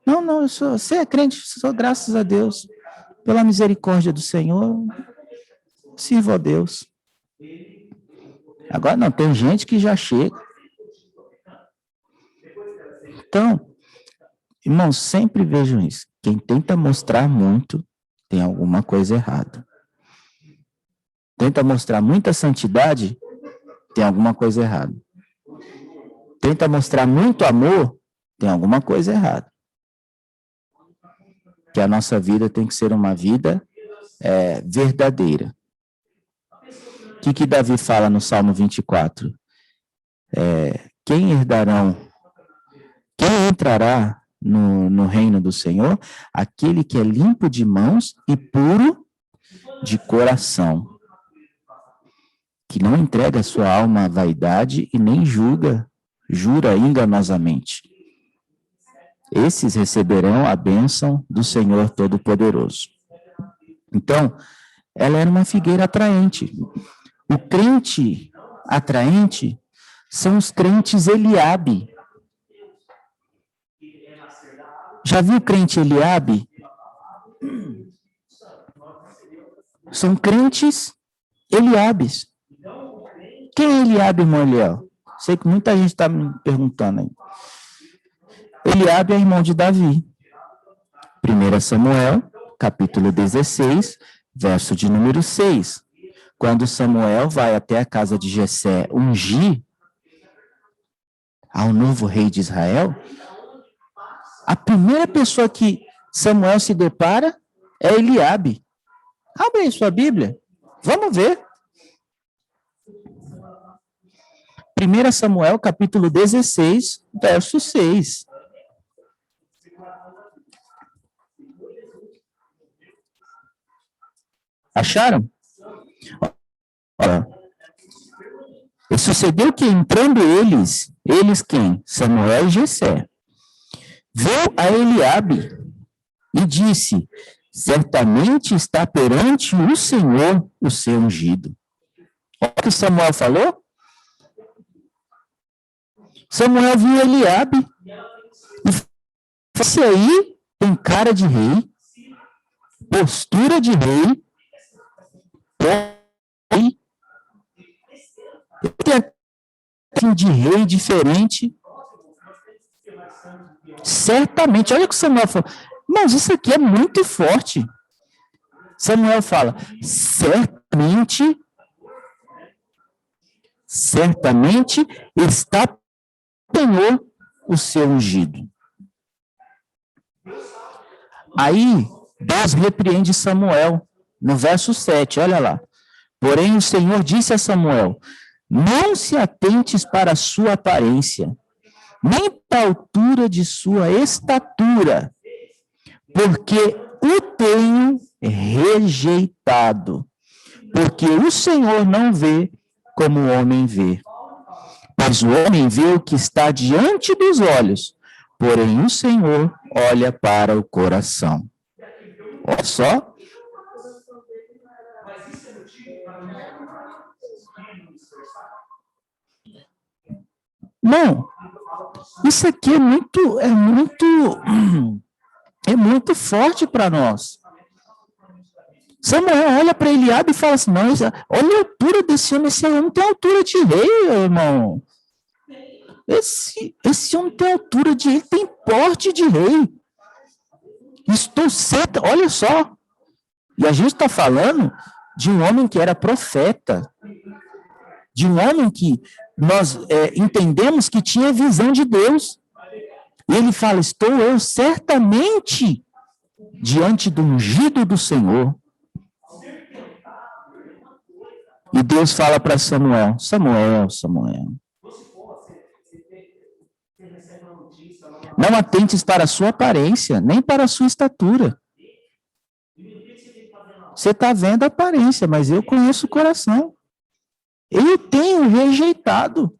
não, você é crente, sou graças a Deus, pela misericórdia do Senhor, sirvo a Deus. Agora não, tem gente que já chega. Então, irmãos, sempre vejam isso. Quem tenta mostrar muito, tem alguma coisa errada. Tenta mostrar muita santidade, tem alguma coisa errada. Tenta mostrar muito amor, tem alguma coisa errada. Que a nossa vida tem que ser uma vida verdadeira. O que Davi fala no Salmo 24? Quem entrará no reino do Senhor? Aquele que é limpo de mãos e puro de coração. Que não entrega sua alma à vaidade e nem jura enganosamente. Esses receberão a bênção do Senhor Todo-Poderoso. Então, ela era uma figueira atraente. O crente atraente são os crentes Eliabe. Já viu o crente Eliabe? São crentes Eliabes. Quem é Eliabe, irmão Eliel? Sei que muita gente está me perguntando aí. Eliabe é irmão de Davi. 1 Samuel, capítulo 16, verso de número 6. Quando Samuel vai até a casa de Jessé ungir ao novo rei de Israel, a primeira pessoa que Samuel se depara é Eliabe. Abre aí sua Bíblia. Vamos ver. 1 Samuel, capítulo 16, verso 6. Acharam? Olha. E sucedeu que, entrando eles quem? Samuel e Jessé, veio a Eliabe e disse: certamente está perante o Senhor o seu ungido. Olha o que Samuel falou. Samuel viu Eliabe e esse aí tem cara de rei, postura de rei, tem de rei diferente. Certamente, olha o que Samuel falou. Mas isso aqui é muito forte. Samuel fala, certamente está Senhor o seu ungido. Aí, Deus repreende Samuel, no verso 7, olha lá. Porém, o Senhor disse a Samuel, não se atentes para a sua aparência, nem para a altura de sua estatura, porque o tenho rejeitado. Porque o Senhor não vê como o homem vê. Pois o homem vê o que está diante dos olhos, porém o Senhor olha para o coração. Olha só. Não, isso aqui é muito forte para nós. Samuel olha para Eliabe e fala assim, não, olha a altura desse homem, esse homem tem altura de rei, irmão. Esse homem tem altura de rei, tem porte de rei. Estou certo, olha só. E a gente está falando de um homem que era profeta, de um homem que nós entendemos que tinha visão de Deus. E ele fala, estou eu certamente diante do ungido do Senhor. E Deus fala para Samuel, não atentes para a sua aparência, nem para a sua estatura. Você está vendo a aparência, mas eu conheço o coração. Eu tenho rejeitado.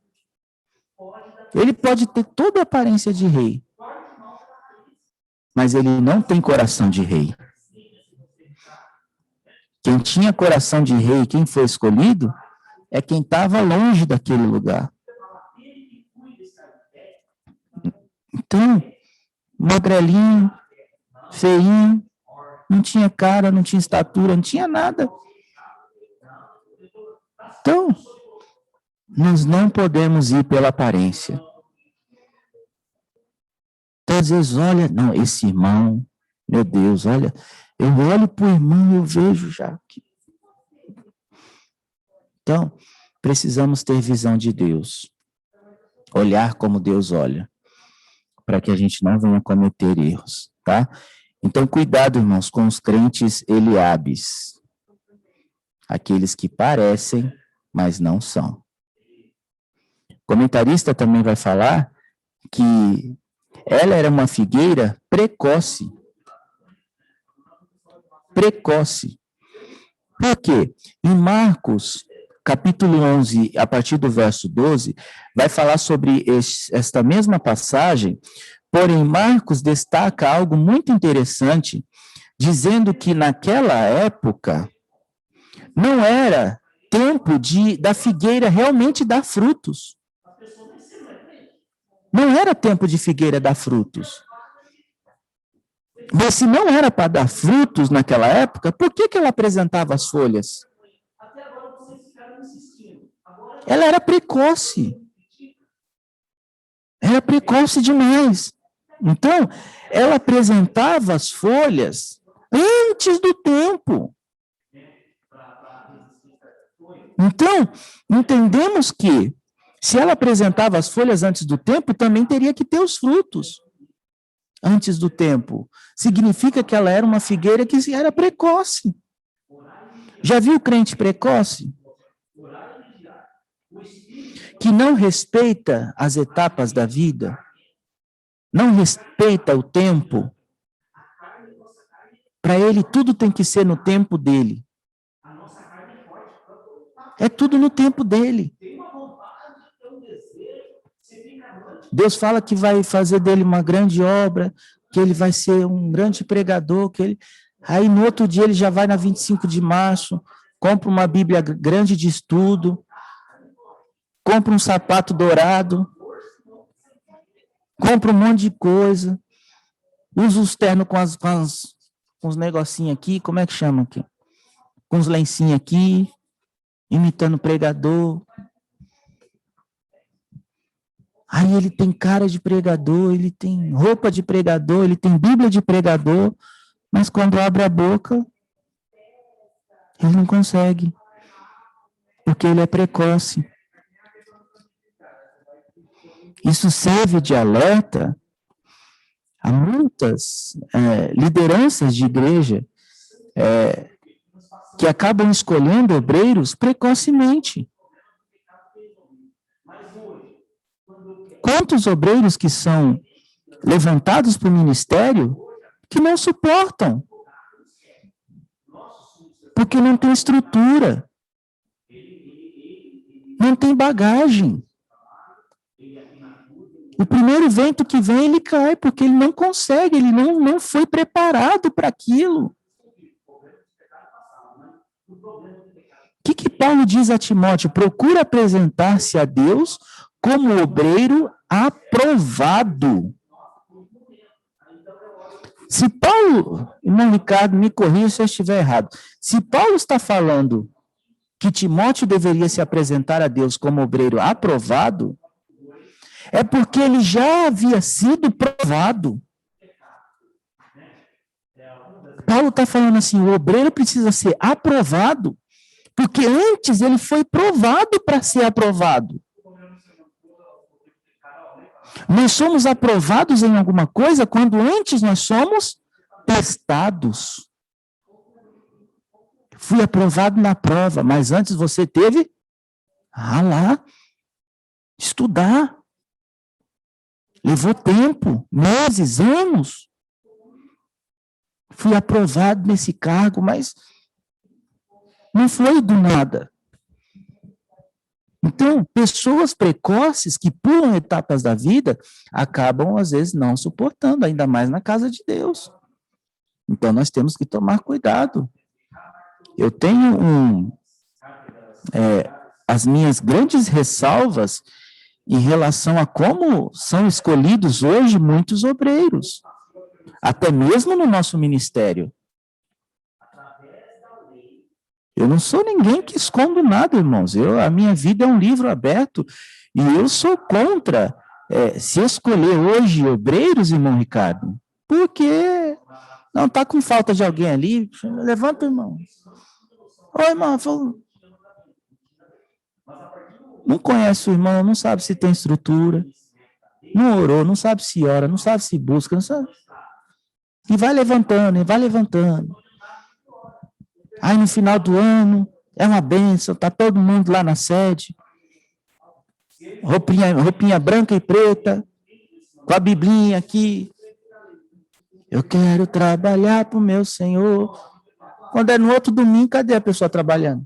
Ele pode ter toda a aparência de rei, mas ele não tem coração de rei. Quem tinha coração de rei, quem foi escolhido, é quem estava longe daquele lugar. Então, magrelinho, feinho, não tinha cara, não tinha estatura, não tinha nada. Então, nós não podemos ir pela aparência. Então, às vezes, olha, não, esse irmão, meu Deus, olha, eu olho para o irmão e eu vejo já. Então, precisamos ter visão de Deus. Olhar como Deus olha. Para que a gente não venha cometer erros, tá? Então, cuidado, irmãos, com os crentes Eliabes. Aqueles que parecem, mas não são. O comentarista também vai falar que ela era uma figueira precoce. Por quê? Em Marcos, capítulo 11, a partir do verso 12, vai falar sobre esta mesma passagem, Porém, Marcos destaca algo muito interessante, dizendo que naquela época não era tempo da figueira realmente dar frutos. Não era tempo de figueira dar frutos. Mas se não era para dar frutos naquela época, por que ela apresentava as folhas? Ela era precoce. Era precoce demais. Então, ela apresentava as folhas antes do tempo. Então, entendemos que, se ela apresentava as folhas antes do tempo, também teria que ter os frutos antes do tempo. Significa que ela era uma figueira que era precoce. Já viu crente precoce? Que não respeita as etapas da vida, não respeita o tempo. Para ele, tudo tem que ser no tempo dele. É tudo no tempo dele. Deus fala que vai fazer dele uma grande obra, que ele vai ser um grande pregador, aí no outro dia ele já vai na 25 de março, compra uma Bíblia grande de estudo, compra um sapato dourado, compra um monte de coisa, usa os ternos com os negocinhos aqui, como é que chama aqui? Com os lencinhos aqui, imitando o pregador. Aí ele tem cara de pregador, ele tem roupa de pregador, ele tem Bíblia de pregador, mas quando abre a boca, ele não consegue, porque ele é precoce. Isso serve de alerta a muitas lideranças de igreja que acabam escolhendo obreiros precocemente. Quantos obreiros que são levantados para o ministério que não suportam, porque não tem estrutura, não tem bagagem. O primeiro vento que vem, ele cai, porque ele não consegue, ele não foi preparado para aquilo. O que Paulo diz a Timóteo? Procura apresentar-se a Deus como obreiro aprovado. Se Paulo, irmão Ricardo, me corrija se eu estiver errado, se Paulo está falando que Timóteo deveria se apresentar a Deus como obreiro aprovado, é porque ele já havia sido provado. Paulo está falando assim, o obreiro precisa ser aprovado, porque antes ele foi provado para ser aprovado. Nós somos aprovados em alguma coisa quando antes nós somos testados. Fui aprovado na prova, mas antes você teve lá, estudar. Levou tempo, meses, anos. Fui aprovado nesse cargo, mas não foi do nada. Então, pessoas precoces que pulam etapas da vida acabam, às vezes, não suportando, ainda mais na casa de Deus. Então, nós temos que tomar cuidado. Eu tenho as minhas grandes ressalvas em relação a como são escolhidos hoje muitos obreiros, até mesmo no nosso ministério. Eu não sou ninguém que escondo nada, irmãos. A minha vida é um livro aberto e eu sou contra se escolher hoje obreiros, irmão Ricardo, porque não está com falta de alguém ali. Levanta, irmão. Oi, irmão. Não conhece o irmão, não sabe se tem estrutura, não orou, não sabe se ora, não sabe se busca, não sabe. E vai levantando, e vai levantando. Aí no final do ano, é uma bênção, está todo mundo lá na sede, roupinha branca e preta, com a biblinha aqui. Eu quero trabalhar para o meu Senhor. Quando é no outro domingo, cadê a pessoa trabalhando?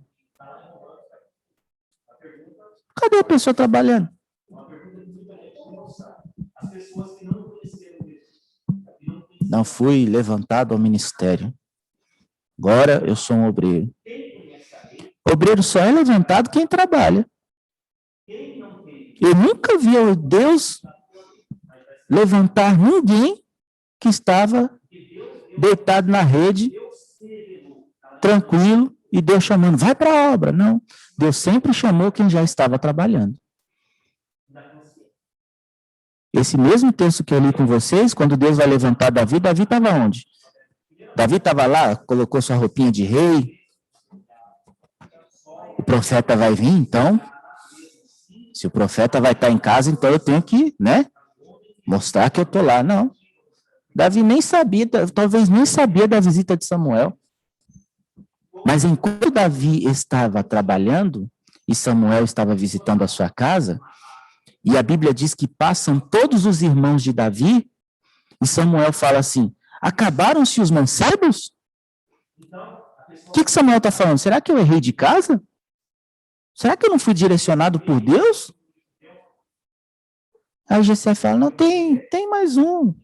Cadê a pessoa trabalhando? não fui levantado ao ministério. Agora eu sou um obreiro. Obreiro só é levantado quem trabalha. Eu nunca vi Deus levantar ninguém que estava deitado na rede, tranquilo, e Deus chamando, vai para a obra. Não, Deus sempre chamou quem já estava trabalhando. Esse mesmo texto que eu li com vocês, quando Deus vai levantar Davi, Davi estava onde? Davi estava lá, colocou sua roupinha de rei. O profeta vai vir, então. Se o profeta vai estar em casa, então eu tenho que, mostrar que eu estou lá. Não. Davi nem sabia, talvez nem sabia da visita de Samuel. Mas enquanto Davi estava trabalhando, e Samuel estava visitando a sua casa, e a Bíblia diz que passam todos os irmãos de Davi, e Samuel fala assim, acabaram-se os mancebos? O que Samuel está falando? Será que eu errei de casa? Será que eu não fui direcionado por Deus? Aí Jessé fala, não, tem mais um.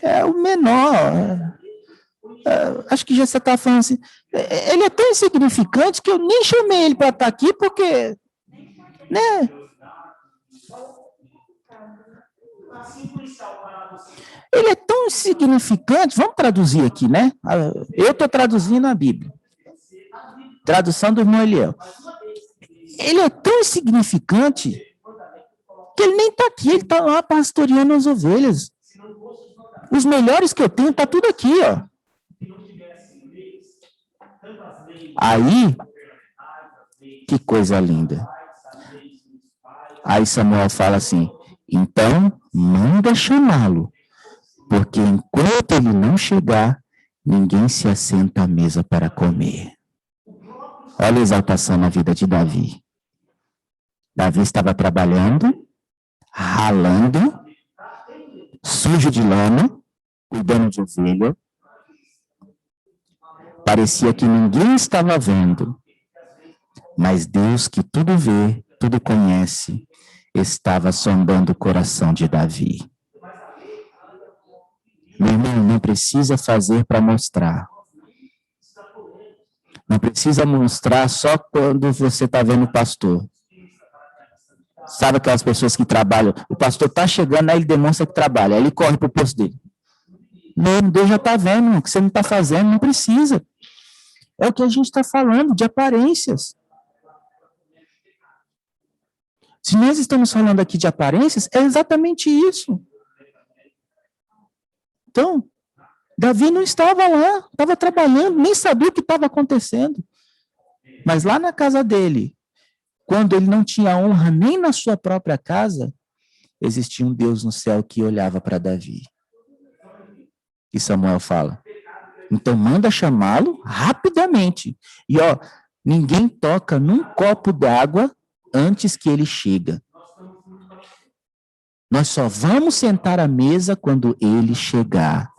É o menor. Acho que Jessé está falando assim, ele é tão insignificante que eu nem chamei ele para estar aqui, porque, ele é tão insignificante, vamos traduzir aqui, Eu estou traduzindo a Bíblia. Tradução do irmão Eliel. Ele é tão insignificante que ele nem está aqui, ele está lá pastoreando as ovelhas. Os melhores que eu tenho, está tudo aqui, ó. Aí, que coisa linda. Aí Samuel fala assim, então, manda chamá-lo, porque enquanto ele não chegar, ninguém se assenta à mesa para comer. Olha a exaltação na vida de Davi. Davi estava trabalhando, ralando, sujo de lama, cuidando de ovelha. Parecia que ninguém estava vendo, mas Deus, que tudo vê, tudo conhece, estava sondando o coração de Davi. Meu irmão, não precisa fazer para mostrar. Não precisa mostrar só quando você está vendo o pastor. Sabe aquelas pessoas que trabalham? O pastor está chegando, aí ele demonstra que trabalha, aí ele corre para o posto dele. Não, Deus já está vendo o que você não está fazendo, não precisa. É o que a gente está falando, de aparências. Se nós estamos falando aqui de aparências, é exatamente isso. Então, Davi não estava lá, estava trabalhando, nem sabia o que estava acontecendo. Mas lá na casa dele, quando ele não tinha honra nem na sua própria casa, existia um Deus no céu que olhava para Davi. E Samuel fala, então manda chamá-lo rapidamente. E ninguém toca num copo d'água antes que ele chega. Nós só vamos sentar à mesa quando ele chegar.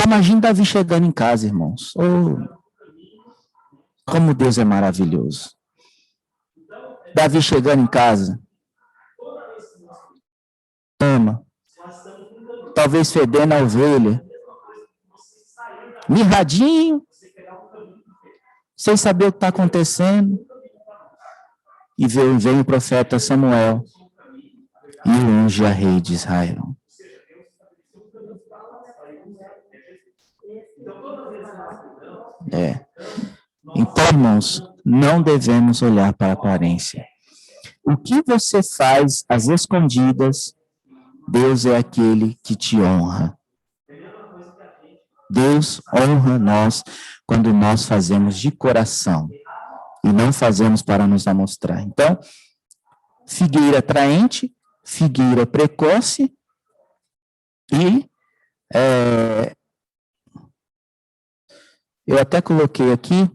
Imagine Davi chegando em casa, irmãos. Como Deus é maravilhoso. Davi chegando em casa. Talvez fedendo a ovelha. Mirradinho. Sem saber o que está acontecendo. E vem o profeta Samuel. E unge a rei de Israel. Então, irmãos, não devemos olhar para a aparência. O que você faz às escondidas, Deus é aquele que te honra. Deus honra nós quando nós fazemos de coração e não fazemos para nos amostrar. Então, figueira atraente, figueira precoce e eu até coloquei aqui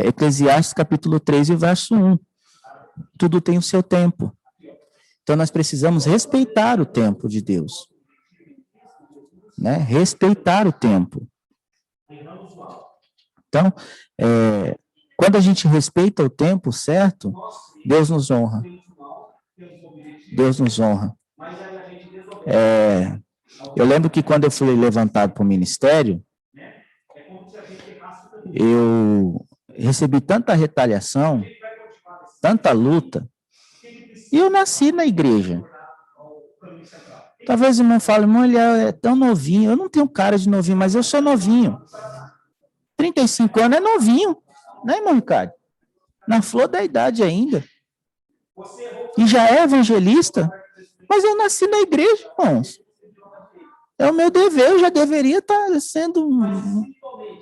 Eclesiastes capítulo 3 e verso 1. Tudo tem o seu tempo. Então, nós precisamos respeitar o tempo de Deus. Respeitar o tempo. Então, quando a gente respeita o tempo certo, Deus nos honra. Deus nos honra. Eu lembro que quando eu fui levantado para o ministério, eu recebi tanta retaliação, tanta luta, e eu nasci na igreja. Talvez o irmão fale, irmão, ele é tão novinho. Eu não tenho cara de novinho, mas eu sou novinho. 35 anos é novinho, né, irmão Ricardo? Na flor da idade ainda. E já é evangelista, mas eu nasci na igreja, irmãos. É o meu dever, eu já deveria estar sendo,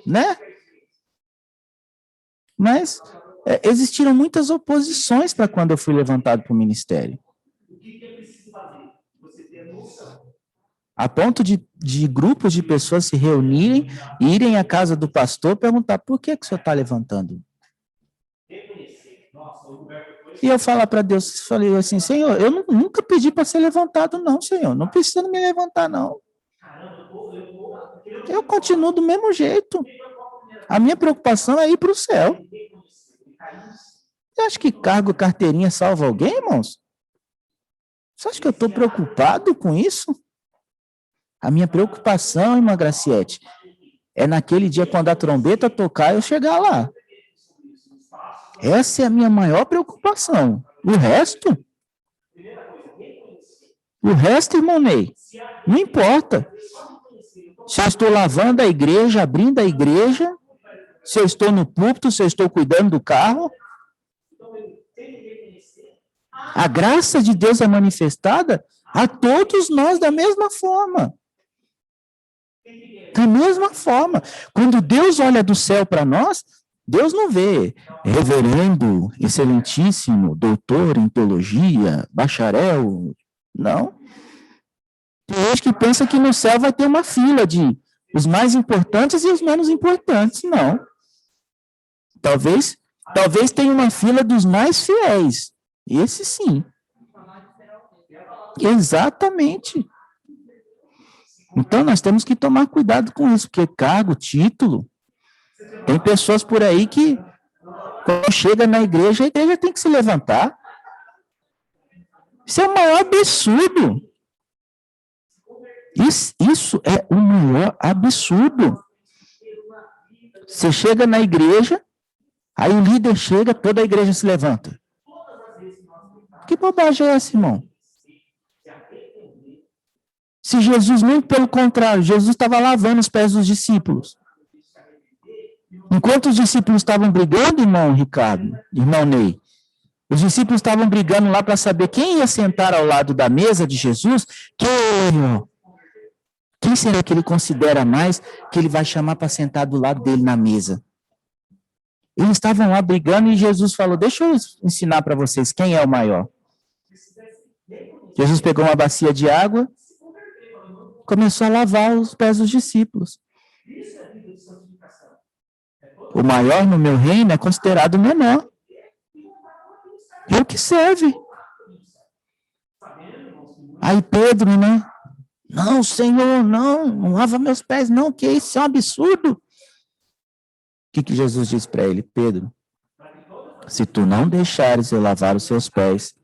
né? Mas existiram muitas oposições para quando eu fui levantado para o ministério. A ponto de grupos de pessoas se reunirem, irem à casa do pastor perguntar, por que o senhor está levantando? E eu falar para Deus, falei assim, Senhor, eu nunca pedi para ser levantado não, Senhor, não precisa me levantar não. Eu continuo do mesmo jeito. A minha preocupação é ir para o céu. Você acha que cargo, carteirinha salva alguém, irmãos? Você acha que eu estou preocupado com isso? A minha preocupação, irmã Graciete, é naquele dia quando a trombeta tocar, eu chegar lá. Essa é a minha maior preocupação. O resto, irmão Ney, não importa. Se eu estou lavando a igreja, abrindo a igreja, se eu estou no púlpito, se eu estou cuidando do carro, a graça de Deus é manifestada a todos nós da mesma forma. Da mesma forma. Quando Deus olha do céu para nós, Deus não vê reverendo, excelentíssimo, doutor em teologia, bacharel, não. Tem gente que pensa que no céu vai ter uma fila de os mais importantes e os menos importantes, não. Talvez tenha uma fila dos mais fiéis, esse sim. Exatamente. Então, nós temos que tomar cuidado com isso, porque cargo, título, tem pessoas por aí que, quando chega na igreja, a igreja tem que se levantar. Isso é o maior absurdo. Isso é o maior absurdo. Você chega na igreja, aí o líder chega, toda a igreja se levanta. Que bobagem é essa, irmão? Se Jesus, nem pelo contrário, Jesus estava lavando os pés dos discípulos. Enquanto os discípulos estavam brigando, irmão Ricardo, irmão Ney, os discípulos estavam brigando lá para saber quem ia sentar ao lado da mesa de Jesus, quem será que ele considera mais que ele vai chamar para sentar do lado dele na mesa? Eles estavam lá brigando e Jesus falou, deixa eu ensinar para vocês quem é o maior. Jesus pegou uma bacia de água, começou a lavar os pés dos discípulos. O maior no meu reino é considerado o menor. É o que serve. Aí Pedro, né? Não, Senhor, não lava meus pés, não, que isso é um absurdo. O que Jesus disse para ele? Pedro, se tu não deixares eu lavar os seus pés,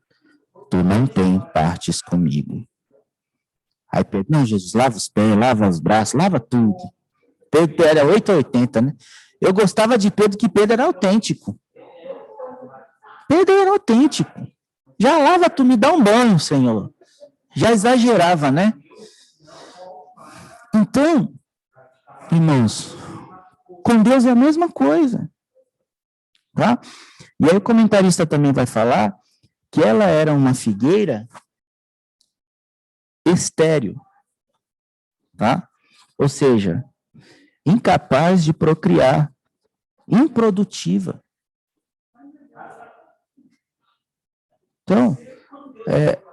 tu não tem partes comigo. Aí Pedro, não, Jesus, lava os pés, lava os braços, lava tudo. Pedro era 880, né? Eu gostava de Pedro, que Pedro era autêntico. Pedro era autêntico. Já lava tu, me dá um banho, Senhor. Já exagerava, né? Então, irmãos, com Deus é a mesma coisa. Tá? E aí o comentarista também vai falar que ela era uma figueira estéril, tá? Ou seja, incapaz de procriar, improdutiva. Então,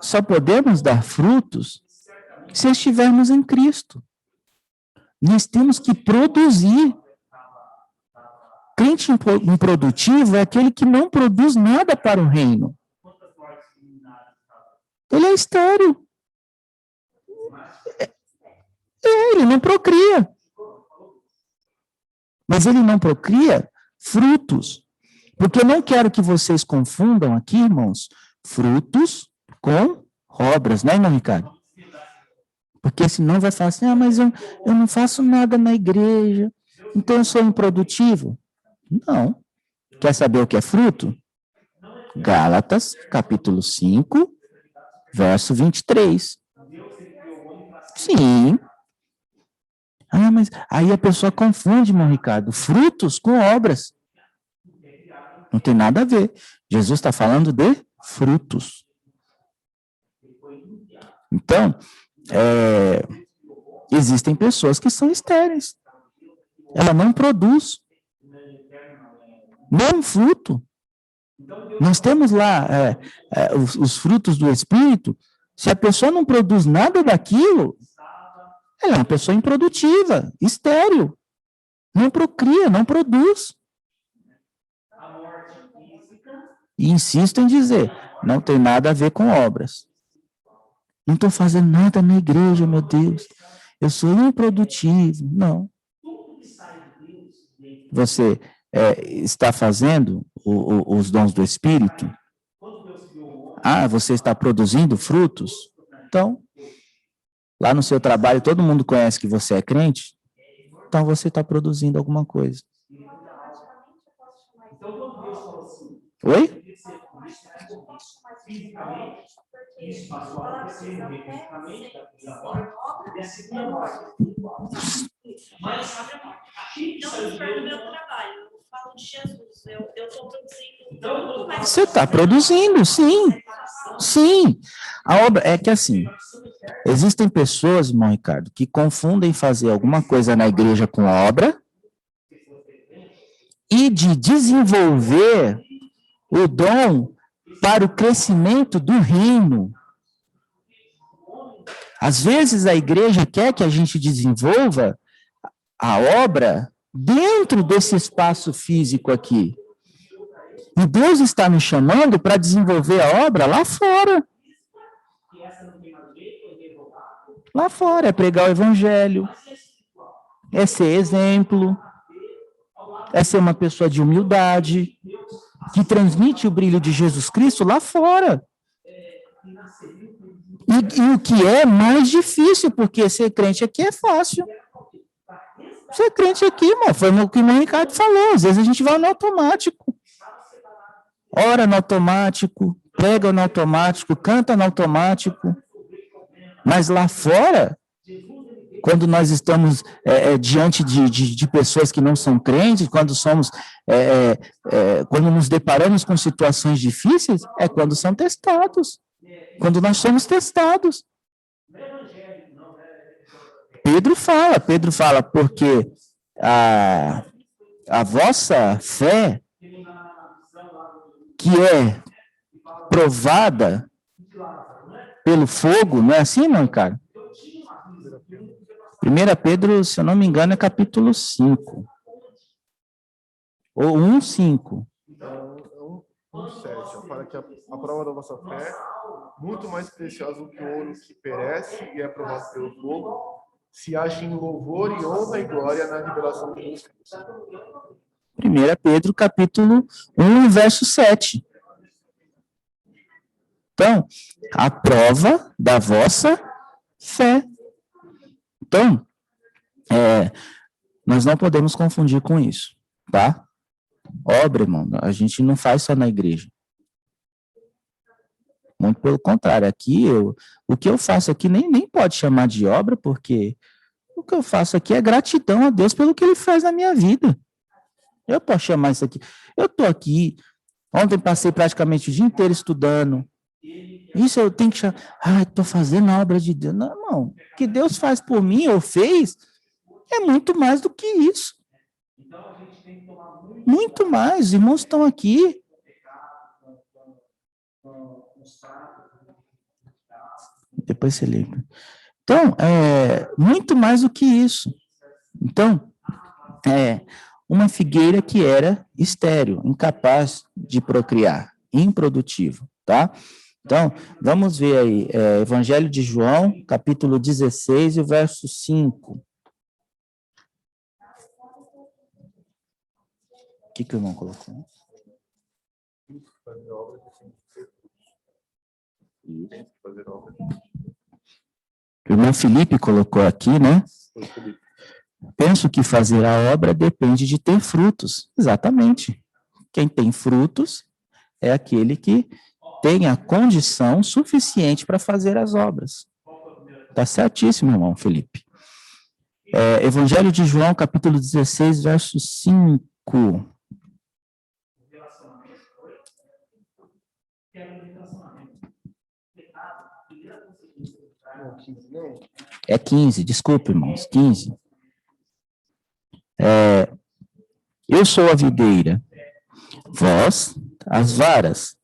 só podemos dar frutos se estivermos em Cristo. Nós temos que produzir. Crente improdutivo é aquele que não produz nada para o reino. Ele é estéril. Ele não procria. Mas ele não procria frutos. Porque eu não quero que vocês confundam aqui, irmãos, frutos com obras, né, irmão Ricardo? Porque senão vai falar assim, mas eu não faço nada na igreja, então eu sou improdutivo. Não. Quer saber o que é fruto? Gálatas, capítulo 5, verso 23. Sim. Mas aí a pessoa confunde, meu Ricardo, frutos com obras. Não tem nada a ver. Jesus está falando de frutos. Então, existem pessoas que são estéreis. Ela não produz nenhum fruto. Nós temos lá os frutos do Espírito. Se a pessoa não produz nada daquilo, ela é uma pessoa improdutiva, estéril. Não procria, não produz. E insisto em dizer, não tem nada a ver com obras. Não estou fazendo nada na igreja, meu Deus. Eu sou improdutivo. Não. Você está fazendo os dons do Espírito? Você está produzindo frutos? Então, lá no seu trabalho, todo mundo conhece que você é crente? Então, você está produzindo alguma coisa. Oi? Você está produzindo, sim. Sim. A obra é que assim, existem pessoas, irmão Ricardo, que confundem fazer alguma coisa na igreja com obra e de desenvolver o dom para o crescimento do reino. Às vezes a igreja quer que a gente desenvolva a obra dentro desse espaço físico aqui. E Deus está nos chamando para desenvolver a obra lá fora. Lá fora, é pregar o evangelho, é ser exemplo, é ser uma pessoa de humildade, que transmite o brilho de Jesus Cristo lá fora. E o que é mais difícil, porque ser crente aqui é fácil. Ser crente aqui, irmão, foi o que o Ricardo falou, às vezes a gente vai no automático. Ora no automático, prega no automático, canta no automático. Mas lá fora, quando nós estamos diante de pessoas que não são crentes, quando quando nos deparamos com situações difíceis, é quando são testados. Quando nós somos testados. Pedro fala, porque a vossa fé, que é provada pelo fogo, não é assim, irmão, cara? 1 Pedro, se eu não me engano, é capítulo 5. Ou 1:5. 1:7. Fala que a prova da vossa fé, muito mais preciosa do que o ouro que perece e é provado pelo fogo, se acha em louvor e honra e glória na revelação de Jesus Cristo. 1 Pedro, capítulo 1, verso 7. Então, a prova da vossa fé. Então, nós não podemos confundir com isso, tá? Obra, irmão, a gente não faz só na igreja. Muito pelo contrário, aqui, o que eu faço aqui nem pode chamar de obra, porque o que eu faço aqui é gratidão a Deus pelo que Ele faz na minha vida. Eu posso chamar isso aqui. Eu estou aqui, ontem passei praticamente o dia inteiro estudando. Isso eu tenho que chamar, estou fazendo a obra de Deus. Não, irmão, o que Deus faz por mim ou fez é muito mais do que isso. Muito mais, os irmãos estão aqui. Depois você lembra. Então, muito mais do que isso. Então, uma figueira que era estéril, incapaz de procriar, improdutivo, tá? Então, vamos ver aí, Evangelho de João, capítulo 16, e o verso 5. O que o irmão colocou? Fazer obra de fazer obra. O irmão Felipe colocou aqui, né? Penso que fazer a obra depende de ter frutos. Exatamente. Quem tem frutos é aquele que tem a condição suficiente para fazer as obras. Tá certíssimo, irmão Felipe. Evangelho de João, capítulo 16, verso 5. É 15, desculpe, irmãos, 15. Eu sou a videira, vós as varas.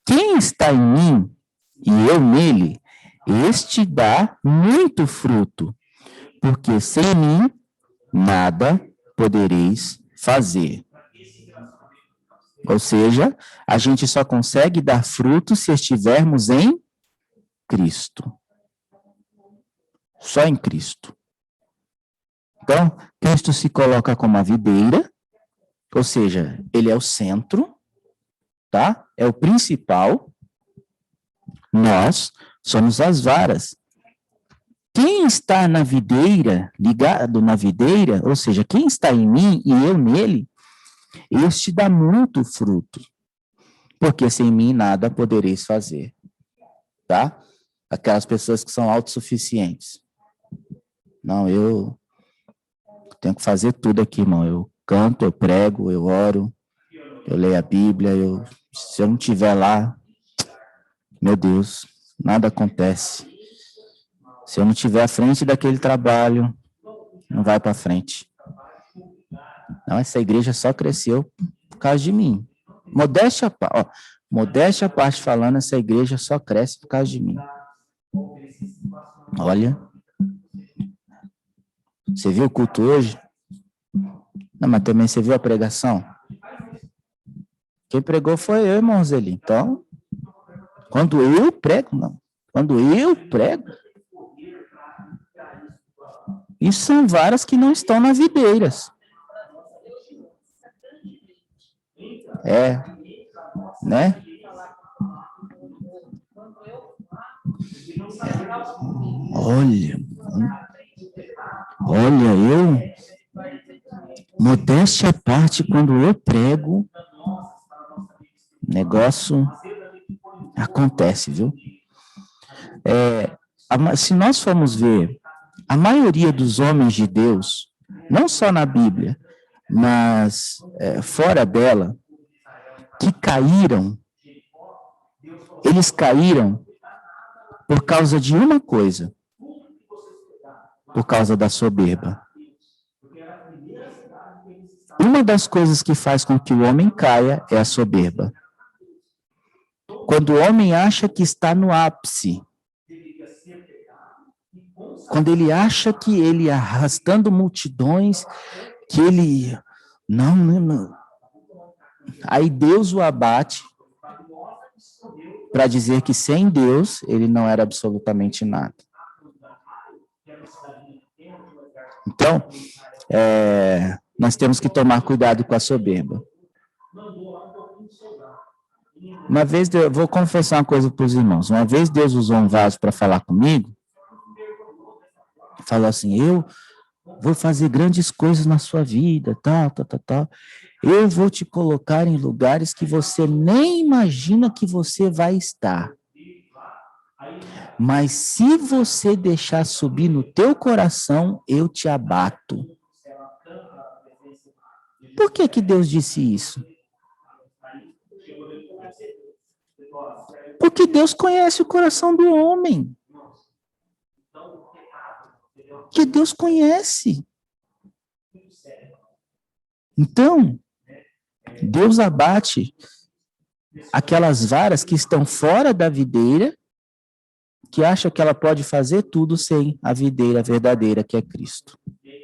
Quem está em mim e eu nele, este dá muito fruto, porque sem mim nada podereis fazer. Ou seja, a gente só consegue dar fruto se estivermos em Cristo. Só em Cristo. Então, Cristo se coloca como a videira, ou seja, ele é o centro, tá? É o principal. Nós somos as varas. Quem está na videira, ligado na videira, ou seja, quem está em mim e eu nele, este dá muito fruto, porque sem mim nada podereis fazer, tá? Aquelas pessoas que são autossuficientes. Não, eu tenho que fazer tudo aqui, irmão. Eu canto, eu prego, eu oro, eu leio a Bíblia, se eu não estiver lá, meu Deus, nada acontece. Se eu não estiver à frente daquele trabalho, não vai para frente. Não, essa igreja só cresceu por causa de mim. Modéstia à parte falando, essa igreja só cresce por causa de mim. Olha, você viu o culto hoje? Não, mas também você viu a pregação? Quem pregou foi eu, irmão Zeli. Então, quando eu prego, isso são varas que não estão nas videiras. Né? Olha, modéstia à parte, quando eu prego, negócio acontece, viu? Se nós formos ver, a maioria dos homens de Deus, não só na Bíblia, mas fora dela, que caíram, eles caíram por causa de uma coisa, por causa da soberba. Uma das coisas que faz com que o homem caia é a soberba. Quando o homem acha que está no ápice, quando ele acha que ele arrastando multidões, que ele... Não. Aí Deus o abate para dizer que sem Deus ele não era absolutamente nada. Então, nós temos que tomar cuidado com a soberba. Uma vez, eu vou confessar uma coisa para os irmãos. Uma vez Deus usou um vaso para falar comigo. Falou assim, eu vou fazer grandes coisas na sua vida, tal. Eu vou te colocar em lugares que você nem imagina que você vai estar. Mas se você deixar subir no teu coração, eu te abato. Por que Deus disse isso? Porque Deus conhece o coração do homem. Que Deus conhece. Então, Deus abate aquelas varas que estão fora da videira, que acha que ela pode fazer tudo sem a videira verdadeira, que é Cristo.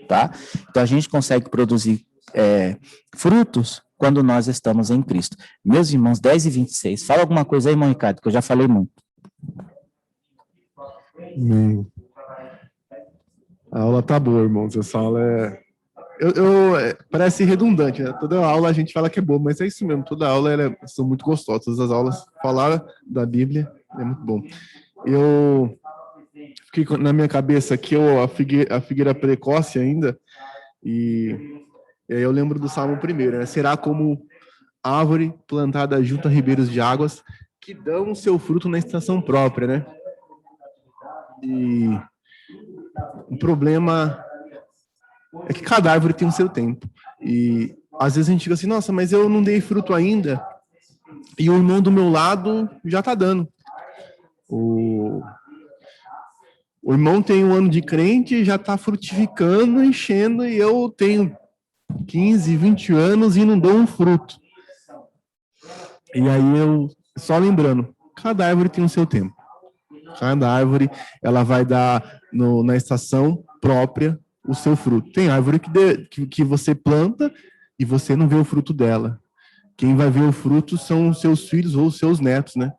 Tá? Então, a gente consegue produzir frutos quando nós estamos em Cristo. Meus irmãos, 10 e 26. Fala alguma coisa aí, irmão Ricardo, que eu já falei muito. A aula tá boa, irmãos. Essa aula parece redundante, né? Toda aula a gente fala que é boa, mas é isso mesmo. Toda aula são muito gostosas. Todas as aulas, falar da Bíblia é muito bom. Eu fiquei na minha cabeça que a figueira precoce ainda, e aí eu lembro do Salmo 1, né? Será como árvore plantada junto a ribeiros de águas, que dão o seu fruto na estação própria, né? E o problema é que cada árvore tem o seu tempo. E às vezes a gente fica assim, nossa, mas eu não dei fruto ainda, e o irmão do meu lado já tá dando. O irmão tem 1 ano de crente, já tá frutificando, enchendo, e eu tenho 15, 20 anos e não dou um fruto. E aí eu, só lembrando, cada árvore tem o seu tempo. Cada árvore, ela vai dar na estação própria o seu fruto. Tem árvore que você planta e você não vê o fruto dela. Quem vai ver o fruto são os seus filhos ou os seus netos, né?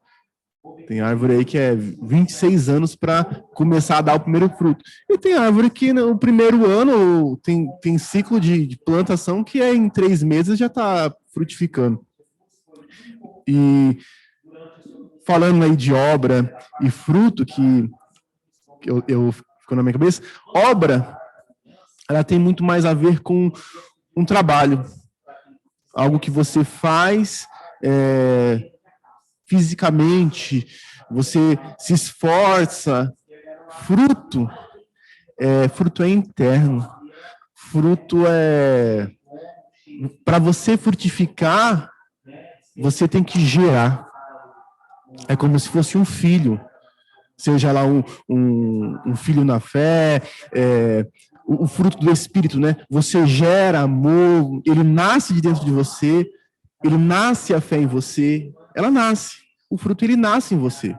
Tem árvore aí que é 26 anos para começar a dar o primeiro fruto. E tem árvore que no primeiro ano tem ciclo de plantação que é em 3 meses já está frutificando. E falando aí de obra e fruto, que eu ficou na minha cabeça, obra, ela tem muito mais a ver com um trabalho. Algo que você faz fisicamente, você se esforça. Fruto é interno. Fruto é... Para você frutificar, você tem que gerar. É como se fosse um filho. Seja lá um filho na fé, o fruto do Espírito, né? Você gera amor, ele nasce de dentro de você, ele nasce a fé em você, ela nasce. O fruto, ele nasce em você.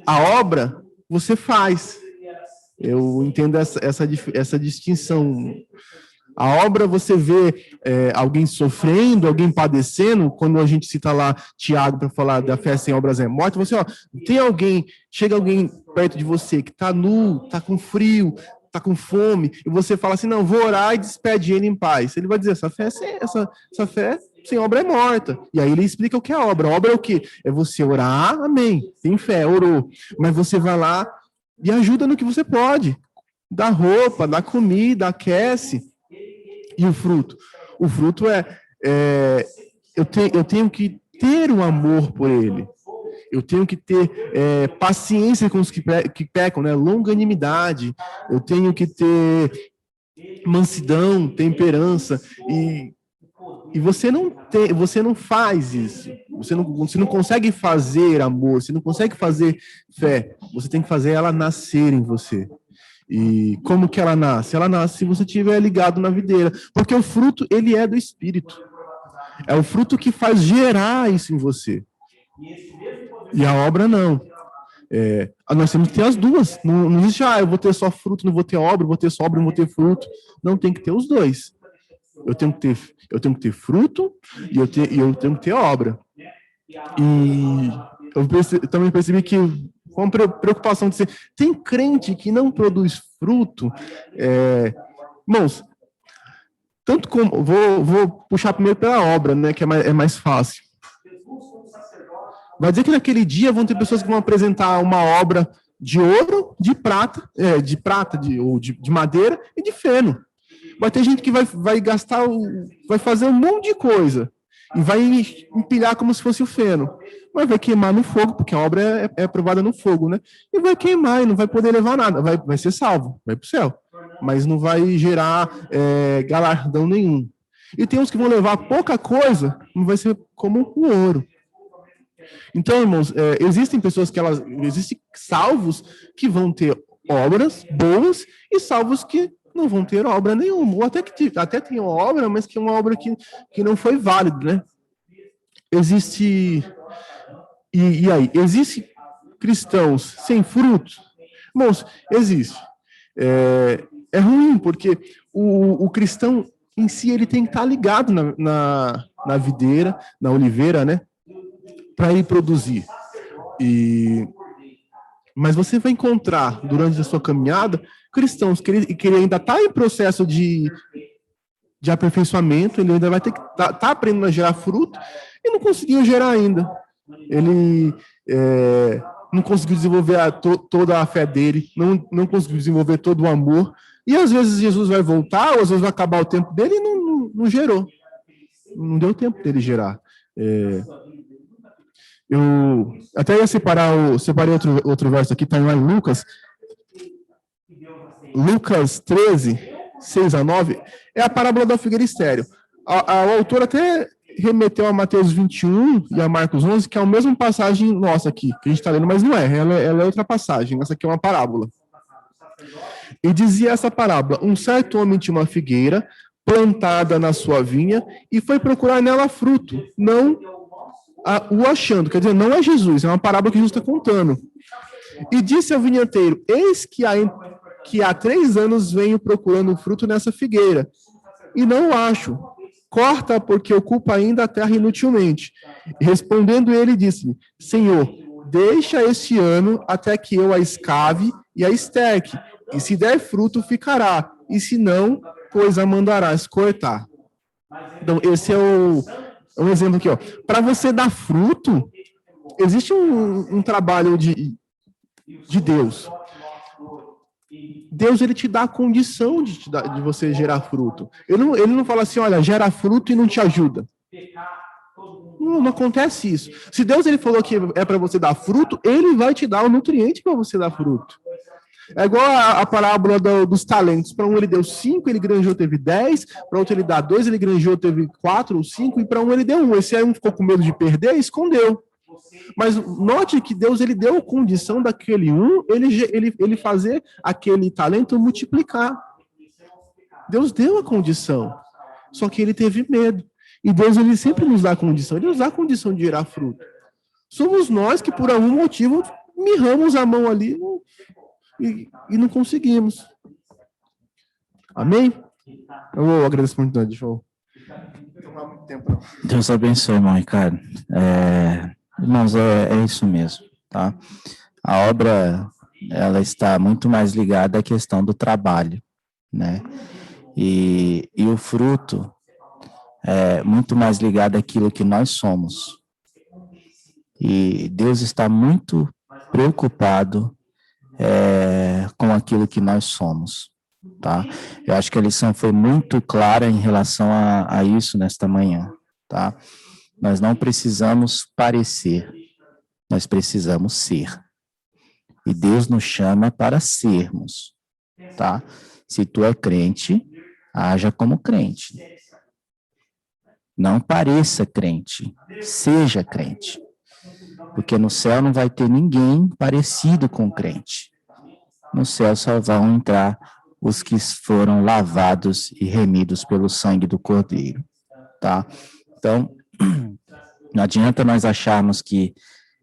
A obra, você faz. Eu entendo essa distinção. A obra, você vê alguém sofrendo, alguém padecendo. Quando a gente cita lá Tiago para falar da fé sem obras é morta, você, chega alguém perto de você que está nu, está com frio, está com fome, e você fala assim, não, vou orar e despede ele em paz. Ele vai dizer, essa fé sem obra é morta. E aí ele explica o que é a obra. A obra é o quê? É você orar, amém, tem fé, orou. Mas você vai lá e ajuda no que você pode. Dá roupa, dá comida, aquece. E o fruto? O fruto eu tenho que ter um amor por ele. Eu tenho que ter paciência com os que pecam, né? Longanimidade. Eu tenho que ter mansidão, temperança. E você não faz isso. Você não consegue fazer amor, você não consegue fazer fé. Você tem que fazer ela nascer em você. E como que ela nasce? Ela nasce se você estiver ligado na videira. Porque o fruto, ele é do Espírito. É o fruto que faz gerar isso em você. E a obra, não. Nós temos que ter as duas. Não existe, eu vou ter só fruto, não vou ter obra, vou ter só obra, não vou ter fruto. Não, tem que ter os dois. Eu tenho que ter fruto e eu tenho que ter obra. E eu também percebi que com preocupação de ser... Tem crente que não produz fruto. Irmãos, tanto como... Vou puxar primeiro pela obra, né, que é mais fácil. Vai dizer que naquele dia vão ter pessoas que vão apresentar uma obra de ouro, de prata, ou de madeira e de feno. Vai ter gente que vai gastar, vai fazer um monte de coisa e vai empilhar como se fosse o feno. Mas vai queimar no fogo, porque a obra é provada no fogo, né? E vai queimar e não vai poder levar nada. Vai ser salvo, vai para o céu. Mas não vai gerar galardão nenhum. E tem uns que vão levar pouca coisa, não vai ser como o ouro. Então, irmãos, existem pessoas existem salvos que vão ter obras boas e salvos que não vão ter obra nenhuma. Ou até tem uma obra, mas que é uma obra que não foi válida, né? Existe... E aí? Existem cristãos sem frutos? Irmãos, existe. É ruim, porque o cristão em si, ele tem que estar ligado na videira, na oliveira, né? Para ele produzir. Mas você vai encontrar, durante a sua caminhada, cristãos que ele ainda está em processo de aperfeiçoamento, ele ainda vai ter que tá aprendendo a gerar fruto e não conseguiu gerar ainda. Ele não conseguiu desenvolver toda a fé dele, não conseguiu desenvolver todo o amor, e às vezes Jesus vai voltar, ou às vezes vai acabar o tempo dele e não gerou. Não deu tempo dele gerar. Eu até ia separei outro verso aqui, está lá em Lucas 13, 6-9, é a parábola da figueira estéril. O autor até remeteu a Mateus 21 e a Marcos 11, que é a mesma passagem nossa aqui, que a gente está lendo, mas não é, ela é outra passagem, essa aqui é uma parábola. E dizia essa parábola: um certo homem tinha uma figueira plantada na sua vinha e foi procurar nela fruto, não o achando. Quer dizer, não é Jesus, é uma parábola que Jesus está contando. E disse ao vinhateiro: eis que há 3 anos venho procurando fruto nessa figueira, e não o acho. Corta, porque ocupa ainda a terra inutilmente. E respondendo ele, disse-me: Senhor, deixa este ano até que eu a escave e a esterque, e se der fruto, ficará, e se não, pois a mandarás cortar. Então, esse é um exemplo aqui, ó. Para você dar fruto, existe um trabalho de Deus. Deus, ele te dá a condição de você gerar fruto. Ele não fala assim, olha, gera fruto e não te ajuda. Não acontece isso. Se Deus ele falou que é para você dar fruto, ele vai te dar o nutriente para você dar fruto. É igual a parábola dos talentos. Para um ele deu 5, ele granjeou, teve 10. Para outro ele dá 2, ele granjeou, teve 4 ou 5. E para um ele deu 1. Esse aí um ficou com medo de perder e escondeu. Mas note que Deus ele deu a condição daquele ele fazer aquele talento multiplicar. Deus deu a condição. Só que ele teve medo. E Deus ele sempre nos dá a condição. Ele nos dá a condição de gerar fruto. Somos nós que por algum motivo mirramos a mão ali e não conseguimos. Amém? Eu agradeço a oportunidade. Deixa eu tomar muito tempo. Deus abençoe, irmão Ricardo. Irmãos, é isso mesmo, tá? A obra, ela está muito mais ligada à questão do trabalho, né? E o fruto é muito mais ligado àquilo que nós somos. E Deus está muito preocupado com aquilo que nós somos, tá? Eu acho que a lição foi muito clara em relação a isso nesta manhã, tá? Nós não precisamos parecer, nós precisamos ser. E Deus nos chama para sermos, tá? Se tu é crente, haja como crente. Não pareça crente, seja crente. Porque no céu não vai ter ninguém parecido com crente. No céu só vão entrar os que foram lavados e remidos pelo sangue do Cordeiro, tá? Então, não adianta nós acharmos que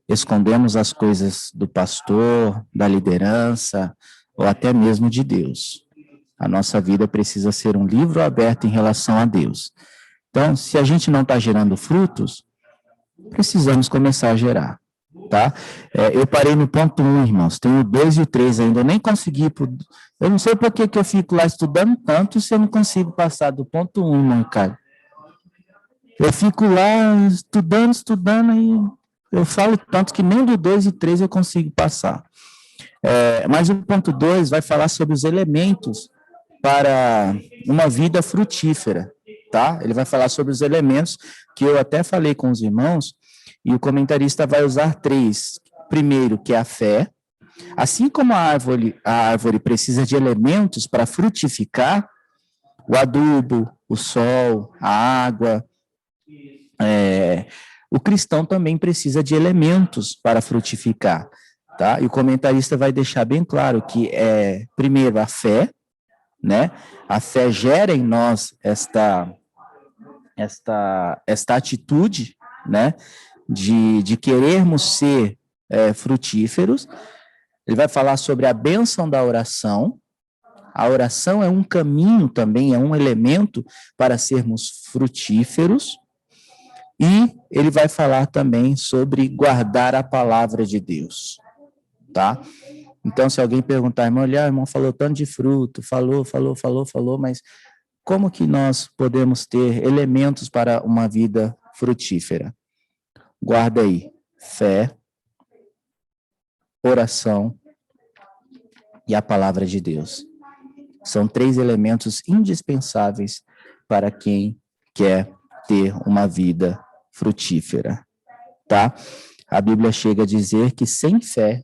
escondemos as coisas do pastor, da liderança, ou até mesmo de Deus. A nossa vida precisa ser um livro aberto em relação a Deus. Então, se a gente não está gerando frutos, precisamos começar a gerar, tá? Eu parei no ponto 1, irmãos, tenho o 2 e o 3 ainda, eu nem consegui, eu não sei por que eu fico lá estudando tanto se eu não consigo passar do ponto 1, irmão, cara. Eu fico lá estudando, e eu falo tanto que nem do 2 e 3 eu consigo passar. Mas o ponto 2 vai falar sobre os elementos para uma vida frutífera, tá? Ele vai falar sobre os elementos que eu até falei com os irmãos, e o comentarista vai usar 3. Primeiro, que é a fé. Assim como a árvore precisa de elementos para frutificar, o adubo, o sol, a água, o cristão também precisa de elementos para frutificar, tá? E o comentarista vai deixar bem claro que primeiro, a fé, né? A fé gera em nós esta atitude, né? De querermos ser frutíferos. Ele vai falar sobre a bênção da oração. A oração é um caminho também, é um elemento para sermos frutíferos. E ele vai falar também sobre guardar a palavra de Deus, tá? Então, se alguém perguntar, irmão, olha, o irmão falou tanto de fruto, falou, mas como que nós podemos ter elementos para uma vida frutífera? Guarda aí, fé, oração e a palavra de Deus. São 3 elementos indispensáveis para quem quer ter uma vida frutífera, tá? A Bíblia chega a dizer que sem fé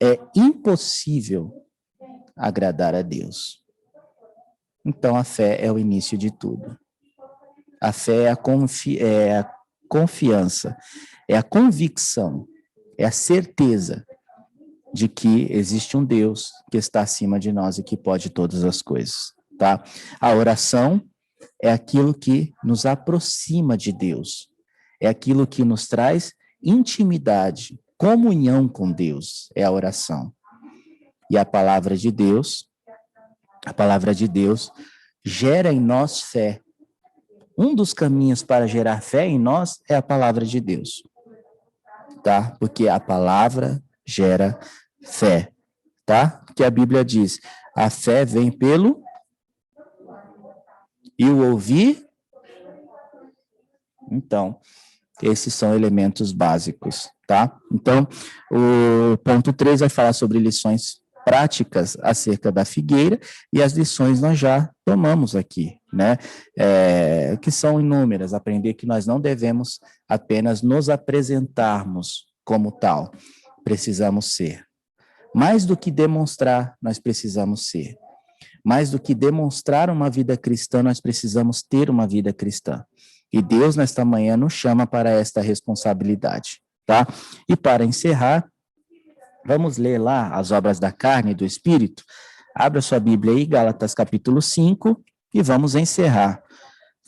é impossível agradar a Deus. Então, a fé é o início de tudo. A fé é a confiança, é a convicção, é a certeza de que existe um Deus que está acima de nós e que pode todas as coisas, tá? A oração é aquilo que nos aproxima de Deus, é aquilo que nos traz intimidade, comunhão com Deus, é a oração. E a palavra de Deus gera em nós fé. Um dos caminhos para gerar fé em nós é a palavra de Deus, tá? Porque a palavra gera fé, tá? Que a Bíblia diz, a fé vem pelo e o ouvir. Então, esses são elementos básicos, tá? Então, o ponto 3 vai falar sobre lições práticas acerca da figueira, e as lições nós já tomamos aqui, né? Que são inúmeras, aprender que nós não devemos apenas nos apresentarmos como tal, precisamos ser. Mais do que demonstrar, nós precisamos ser. Mais do que demonstrar uma vida cristã, nós precisamos ter uma vida cristã. E Deus, nesta manhã, nos chama para esta responsabilidade, tá? E para encerrar, vamos ler lá as obras da carne e do Espírito. Abra sua Bíblia aí, Gálatas capítulo 5, e vamos encerrar.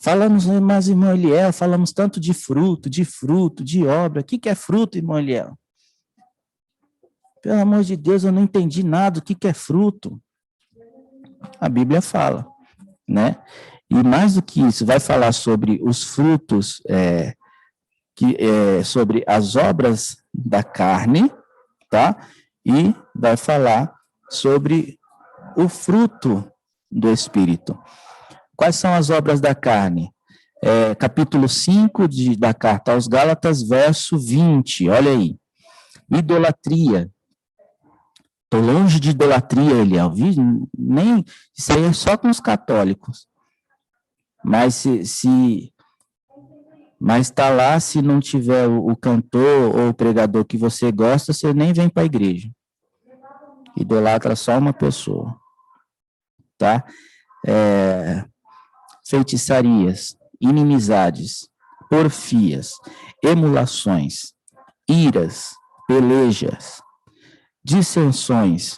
Falamos, mas irmão Eliel, falamos tanto de fruto, de obra. O que é fruto, irmão Eliel? Pelo amor de Deus, eu não entendi nada. O que é fruto? A Bíblia fala, né? E mais do que isso, vai falar sobre os frutos, sobre as obras da carne, tá? E vai falar sobre o fruto do Espírito. Quais são as obras da carne? Capítulo 5 da carta aos Gálatas, verso 20, olha aí. Idolatria. Estou longe de idolatria, Eliel, nem isso aí é só com os católicos. Mas mas está lá, se não tiver o cantor ou o pregador que você gosta, você nem vem para a igreja. Idolatra só uma pessoa, tá? Feitiçarias, inimizades, porfias, emulações, iras, pelejas, dissensões,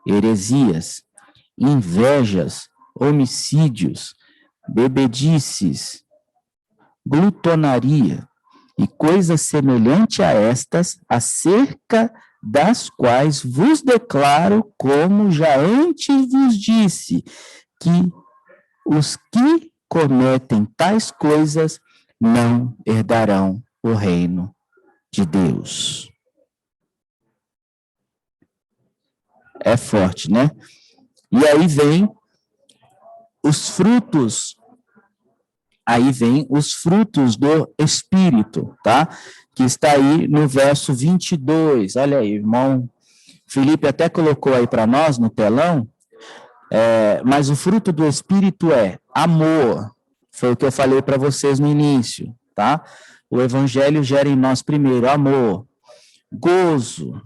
heresias, invejas, homicídios, bebedices, glutonaria e coisas semelhantes a estas, acerca das quais vos declaro, como já antes vos disse, que os que cometem tais coisas não herdarão o reino de Deus. É forte, né? E aí vem os frutos do Espírito, tá? Que está aí no verso 22. Olha aí, irmão Felipe até colocou aí para nós no telão, mas o fruto do Espírito é amor. Foi o que eu falei para vocês no início, tá? O Evangelho gera em nós primeiro amor, gozo,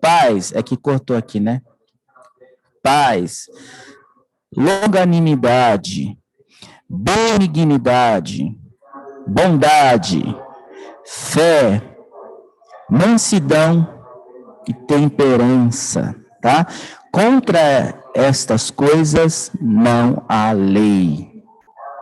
paz, é que cortou aqui, né? Paz, longanimidade, benignidade, bondade, fé, mansidão e temperança, tá? Contra estas coisas não há lei.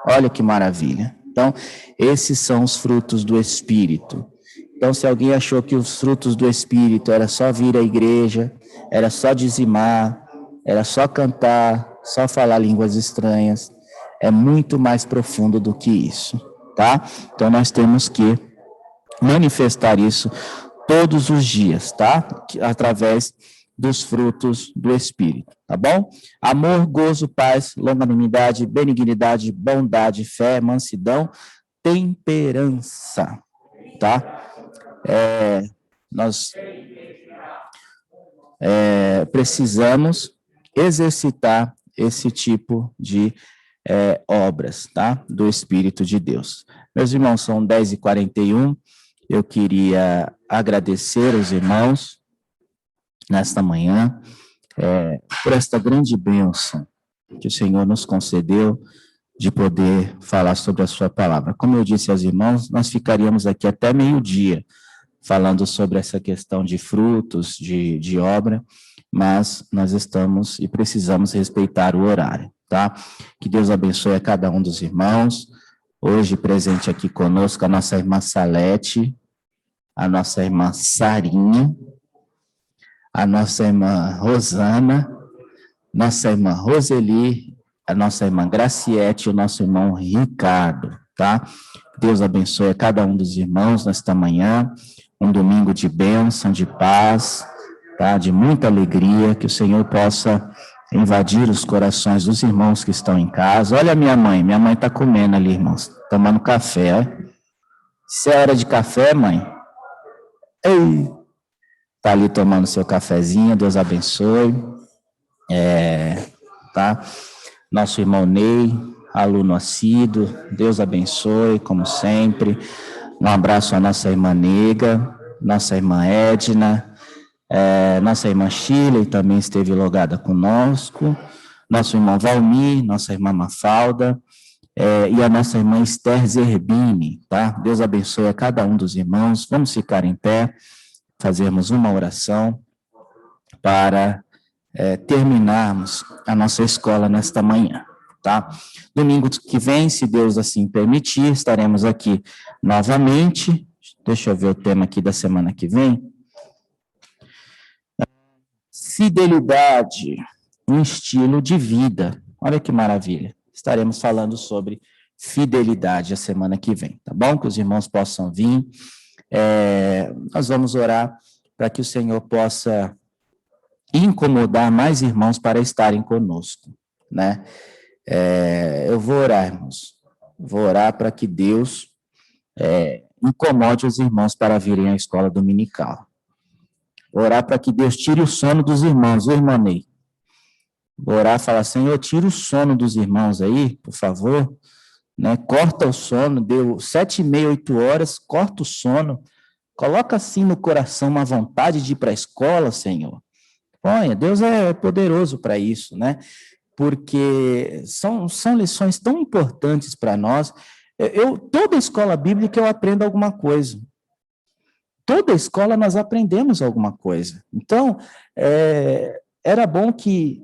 Olha que maravilha. Então, esses são os frutos do Espírito. Então, se alguém achou que os frutos do Espírito era só vir à igreja, era só dizimar, era só cantar, só falar línguas estranhas, é muito mais profundo do que isso, tá? Então, nós temos que manifestar isso todos os dias, tá? Através dos frutos do Espírito, tá bom? Amor, gozo, paz, longanimidade, benignidade, bondade, fé, mansidão, temperança, tá? nós precisamos exercitar esse tipo de obras, tá? Do Espírito de Deus. Meus irmãos, são 10h41, eu queria agradecer aos irmãos nesta manhã, por esta grande bênção que o Senhor nos concedeu de poder falar sobre a sua palavra. Como eu disse aos irmãos, nós ficaríamos aqui até meio-dia falando sobre essa questão de frutos, de obra, mas nós estamos e precisamos respeitar o horário, tá? Que Deus abençoe a cada um dos irmãos. Hoje presente aqui conosco a nossa irmã Salete, a nossa irmã Sarinha, a nossa irmã Rosana, nossa irmã Roseli, a nossa irmã Graciete e o nosso irmão Ricardo, tá? Deus abençoe a cada um dos irmãos nesta manhã, um domingo de bênção, de paz, tá? De muita alegria, que o Senhor possa invadir os corações dos irmãos que estão em casa. Olha a minha mãe está comendo ali, irmãos, tomando café, ó. Isso é hora de café, mãe? Ei! Tá ali tomando seu cafezinho, Deus abençoe. Tá? Nosso irmão Ney, aluno assíduo, Deus abençoe, como sempre. Um abraço à nossa irmã Nega, nossa irmã Edna, nossa irmã Shirley também esteve logada conosco, nosso irmão Valmir, nossa irmã Mafalda, e a nossa irmã Esther Zerbini, tá? Deus abençoe a cada um dos irmãos. Vamos ficar em pé, fazermos uma oração para terminarmos a nossa escola nesta manhã, tá? Domingo que vem, se Deus assim permitir, estaremos aqui novamente. Deixa eu ver o tema aqui da semana que vem. Fidelidade, um estilo de vida. Olha que maravilha. Estaremos falando sobre fidelidade a semana que vem, tá bom? Que os irmãos possam vir. Nós vamos orar para que o Senhor possa incomodar mais irmãos para estarem conosco, né? Eu vou orar, irmãos. Vou orar para que Deus incomode os irmãos para virem à escola dominical. Orar para que Deus tire o sono dos irmãos, viu, irmã Ney? Vou orar e falar, Senhor, tira o sono dos irmãos aí, por favor, né? Corta o sono, deu 7h30, 8 horas, corta o sono, coloca assim no coração uma vontade de ir para a escola, Senhor. Olha, Deus é poderoso para isso, né? Porque são lições tão importantes para nós. Toda escola bíblica eu aprendo alguma coisa. Toda escola nós aprendemos alguma coisa. Então, era bom que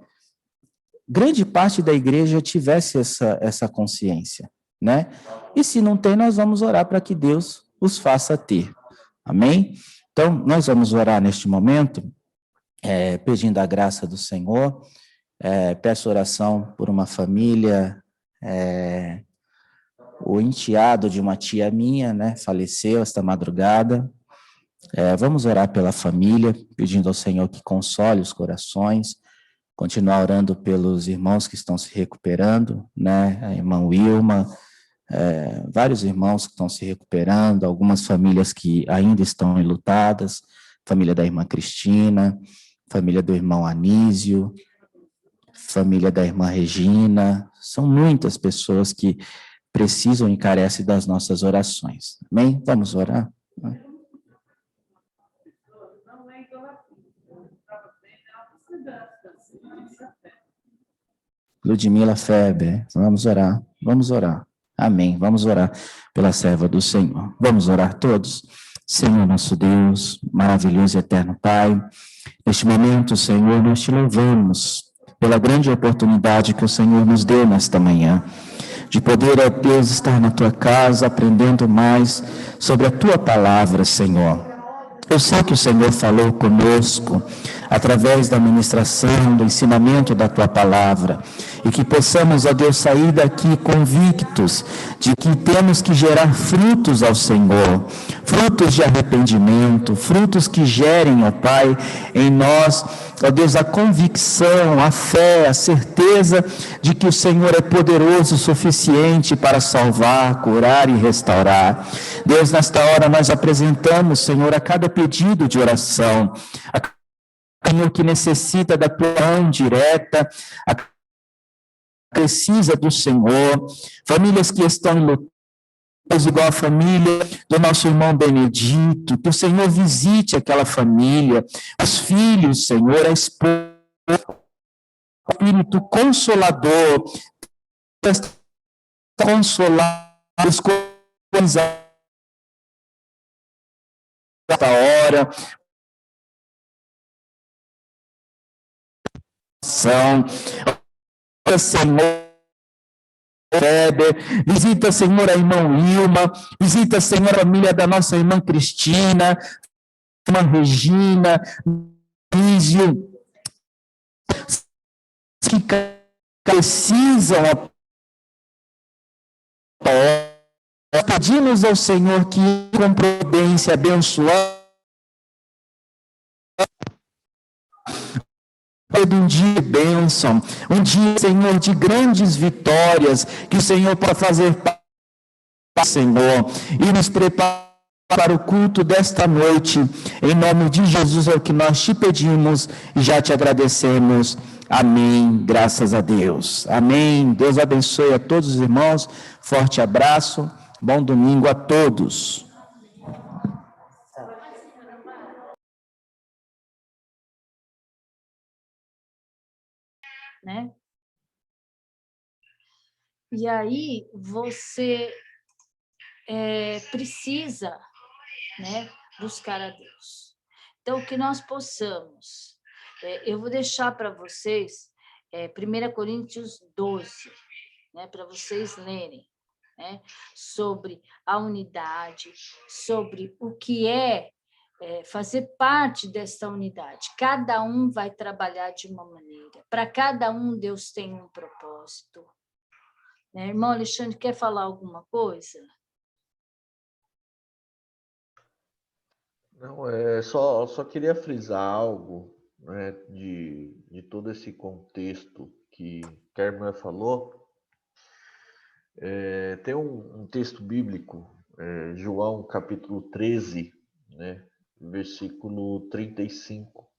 grande parte da igreja tivesse essa consciência, né? E se não tem, nós vamos orar para que Deus os faça ter. Amém? Então, nós vamos orar neste momento, pedindo a graça do Senhor. Peço oração por uma família, o enteado de uma tia minha, né, faleceu esta madrugada. Vamos orar pela família, pedindo ao Senhor que console os corações, continuar orando pelos irmãos que estão se recuperando, né, a irmã Wilma, vários irmãos que estão se recuperando, algumas famílias que ainda estão enlutadas, família da irmã Cristina, família do irmão Anísio, família da irmã Regina, são muitas pessoas que precisam e carecem das nossas orações. Amém? Vamos orar? Ludmila Feber, vamos orar. Amém, vamos orar pela serva do Senhor. Vamos orar todos. Senhor nosso Deus, maravilhoso e eterno Pai, neste momento, Senhor, nós te louvamos pela grande oportunidade que o Senhor nos deu nesta manhã, de poder, ó Deus, estar na tua casa, aprendendo mais sobre a tua palavra, Senhor. Eu sei que o Senhor falou conosco através da ministração, do ensinamento da Tua Palavra. E que possamos, ó Deus, sair daqui convictos de que temos que gerar frutos ao Senhor, frutos de arrependimento, frutos que gerem, ó Pai, em nós, ó Deus, a convicção, a fé, a certeza de que o Senhor é poderoso o suficiente para salvar, curar e restaurar. Deus, nesta hora nós apresentamos, Senhor, a cada pedido de oração, a Senhor que necessita da tua mão direta, precisa do Senhor, famílias que estão enlutadas, igual a família do nosso irmão Benedito, que o Senhor visite aquela família, os filhos, Senhor, a esposa, o Espírito Consolador, consolar os corações esta hora, Senhor, Weber, visita, Senhor, a irmã Wilma, visita, Senhor, a família da nossa irmã Cristina, irmã Regina, Lísio, que precisam, pedimos ao Senhor que, com providência, abençoe um dia de bênção, um dia, Senhor, de grandes vitórias, que o Senhor possa fazer para Senhor, e nos preparar para o culto desta noite. Em nome de Jesus é o que nós te pedimos e já te agradecemos. Amém, graças a Deus. Amém. Deus abençoe a todos os irmãos. Forte abraço. Bom domingo a todos. Né? E aí você precisa, né, buscar a Deus. Então, que nós possamos, eu vou deixar para vocês 1 Coríntios 12, né, para vocês lerem, né, sobre a unidade, sobre o que fazer parte desta unidade. Cada um vai trabalhar de uma maneira. Para cada um, Deus tem um propósito. Né? Irmão Alexandre, quer falar alguma coisa? Não, só queria frisar algo, né, de todo esse contexto que a irmã falou. Tem um texto bíblico, João capítulo 13, né, versículo 35.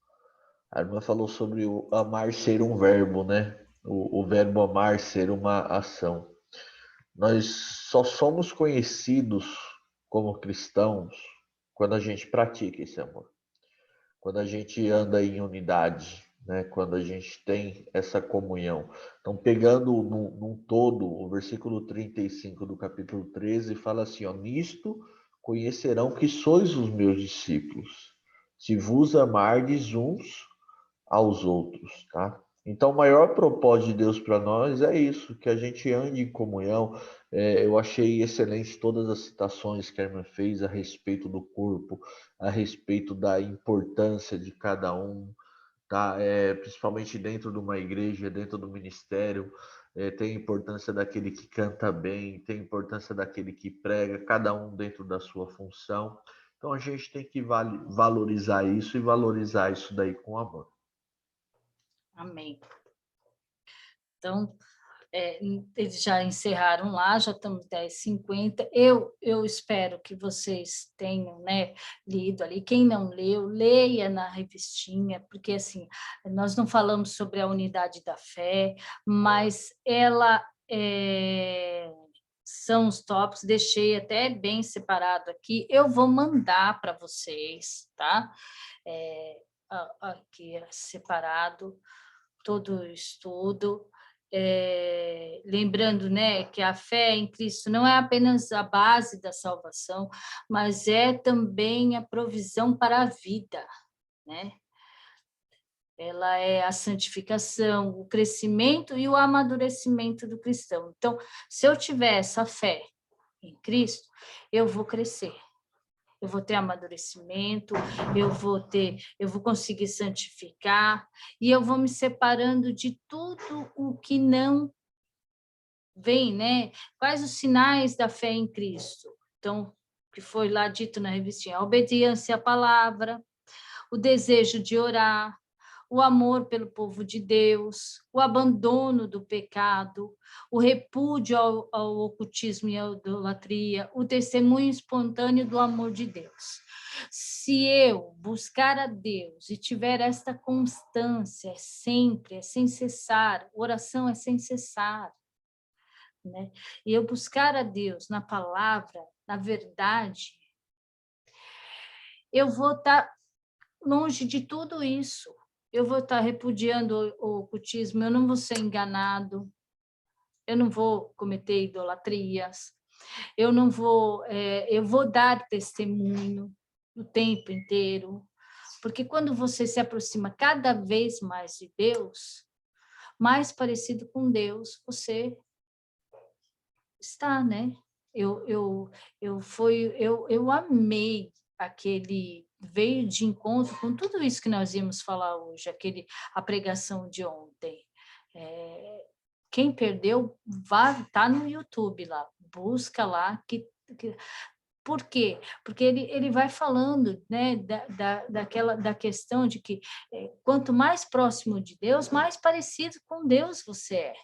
A irmã falou sobre o amar ser um verbo, né? O verbo amar ser uma ação. Nós só somos conhecidos como cristãos quando a gente pratica esse amor. Quando a gente anda em unidade, né? Quando a gente tem essa comunhão. Então, pegando num todo, o versículo 35 do capítulo 13 fala assim, ó, nisto conhecerão que sois os meus discípulos, se vos amardes uns aos outros, tá? Então, o maior propósito de Deus para nós é isso, que a gente ande em comunhão. Eu achei excelente todas as citações que a irmã fez a respeito do corpo, a respeito da importância de cada um, tá? Principalmente dentro de uma igreja, dentro do ministério, tem a importância daquele que canta bem, tem a importância daquele que prega, cada um dentro da sua função. Então, a gente tem que valorizar isso e valorizar isso daí com amor. Amém. Então, eles já encerraram lá, já estamos 10h50. Eu espero que vocês tenham, né, lido ali. Quem não leu, leia na revistinha, porque assim, nós não falamos sobre a unidade da fé, mas ela são os tópicos, deixei até bem separado aqui. Eu vou mandar para vocês, tá? Aqui separado todo o estudo, lembrando, né, que a fé em Cristo não é apenas a base da salvação, mas é também a provisão para a vida, né? Ela é a santificação, o crescimento e o amadurecimento do cristão. Então, se eu tiver essa fé em Cristo, eu vou crescer. eu vou ter amadurecimento, eu vou conseguir santificar, e eu vou me separando de tudo o que não vem, né? Quais os sinais da fé em Cristo? Então, que foi lá dito na revistinha, a obediência à palavra, o desejo de orar, o amor pelo povo de Deus, o abandono do pecado, o repúdio ao ocultismo e à idolatria, o testemunho espontâneo do amor de Deus. Se eu buscar a Deus e tiver esta constância sempre, é sem cessar, oração é sem cessar, né? E eu buscar a Deus na palavra, na verdade, eu vou estar longe de tudo isso. Eu vou estar repudiando o ocultismo, eu não vou ser enganado, eu não vou cometer idolatrias, eu vou dar testemunho o tempo inteiro, porque quando você se aproxima cada vez mais de Deus, mais parecido com Deus você está, né? Eu amei aquele, veio de encontro com tudo isso que nós íamos falar hoje, a pregação de ontem. Quem perdeu, tá no YouTube lá, busca lá. Por quê? Porque ele vai falando, né, da questão de que quanto mais próximo de Deus, mais parecido com Deus você é.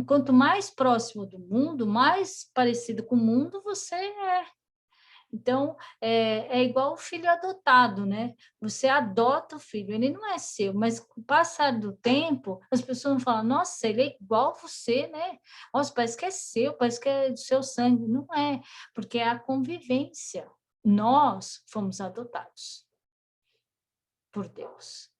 Quanto mais próximo do mundo, mais parecido com o mundo você é. Então, é igual o filho adotado, né? Você adota o filho, ele não é seu, mas com o passar do tempo, as pessoas vão falar, nossa, ele é igual a você, né? Nossa, parece que é seu, parece que é do seu sangue. Não é, porque é a convivência. Nós fomos adotados por Deus.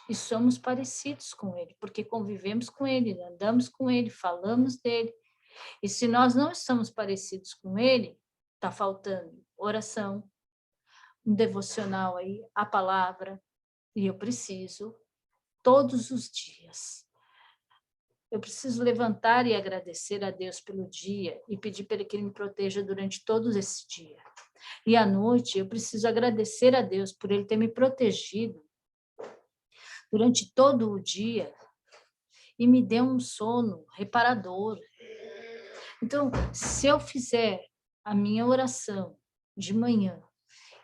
E somos parecidos com ele, porque convivemos com ele, andamos com ele, falamos dele. E se nós não estamos parecidos com ele, está faltando oração, um devocional aí, a palavra, e eu preciso, todos os dias, eu preciso levantar e agradecer a Deus pelo dia e pedir para que Ele me proteja durante todo esse dia. E à noite, eu preciso agradecer a Deus por Ele ter me protegido durante todo o dia e me deu um sono reparador. Então, se eu fizer a minha oração de manhã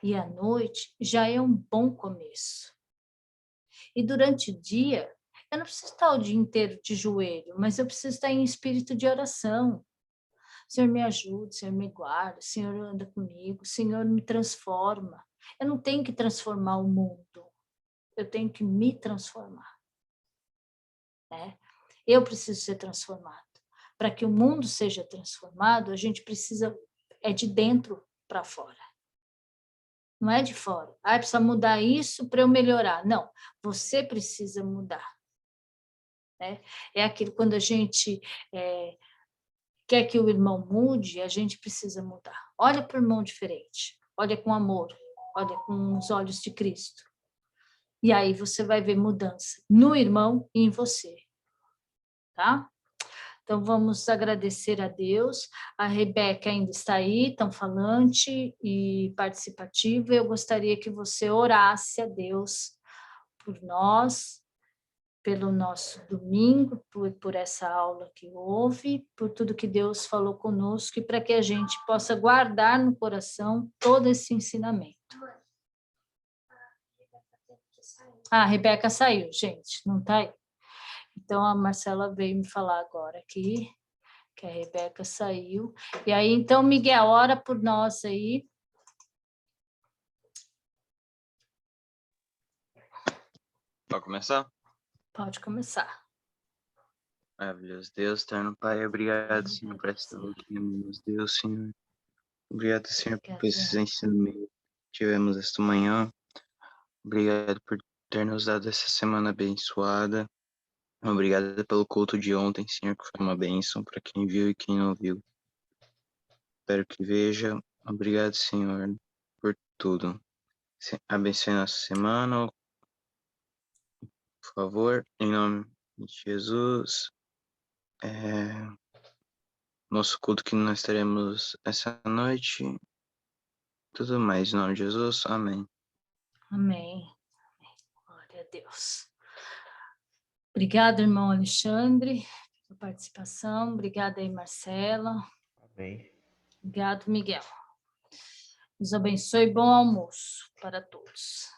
e à noite, já é um bom começo. E durante o dia, eu não preciso estar o dia inteiro de joelho, mas eu preciso estar em espírito de oração. Senhor, me ajude, Senhor, me guarda, Senhor, anda comigo, Senhor, me transforma. Eu não tenho que transformar o mundo, eu tenho que me transformar. Né? Eu preciso ser transformado. Para que o mundo seja transformado, a gente precisa, de dentro para fora. Não é de fora. Precisa mudar isso para eu melhorar. Não, você precisa mudar. Né? É aquilo, quando a gente quer que o irmão mude, a gente precisa mudar. Olha para o irmão diferente. Olha com amor. Olha com os olhos de Cristo. E aí você vai ver mudança no irmão e em você. Tá? Então, vamos agradecer a Deus. A Rebeca ainda está aí, tão falante e participativa. Eu gostaria que você orasse a Deus por nós, pelo nosso domingo, por essa aula que houve, por tudo que Deus falou conosco e para que a gente possa guardar no coração todo esse ensinamento. A Rebeca saiu, gente, não está aí. Então, a Marcela veio me falar agora aqui, que a Rebeca saiu. E aí, então, Miguel, ora por nós aí. Pode começar? Pode começar. Maravilhoso Deus, eterno Pai, obrigado, Senhor, por esta doutrina, meu Deus, Senhor. Obrigado, Senhor, por esses ensinamentos que tivemos esta manhã. Obrigado por ter nos dado essa semana abençoada. Obrigado pelo culto de ontem, Senhor, que foi uma bênção para quem viu e quem não viu. Espero que veja. Obrigado, Senhor, por tudo. Abençoe nossa semana, por favor, em nome de Jesus. Nosso culto que nós teremos essa noite tudo mais. Em nome de Jesus, amém. Amém. Glória a Deus. Obrigado, irmão Alexandre, pela participação. Obrigada aí, Marcela. Amém. Obrigado, Miguel. Deus abençoe e bom almoço para todos.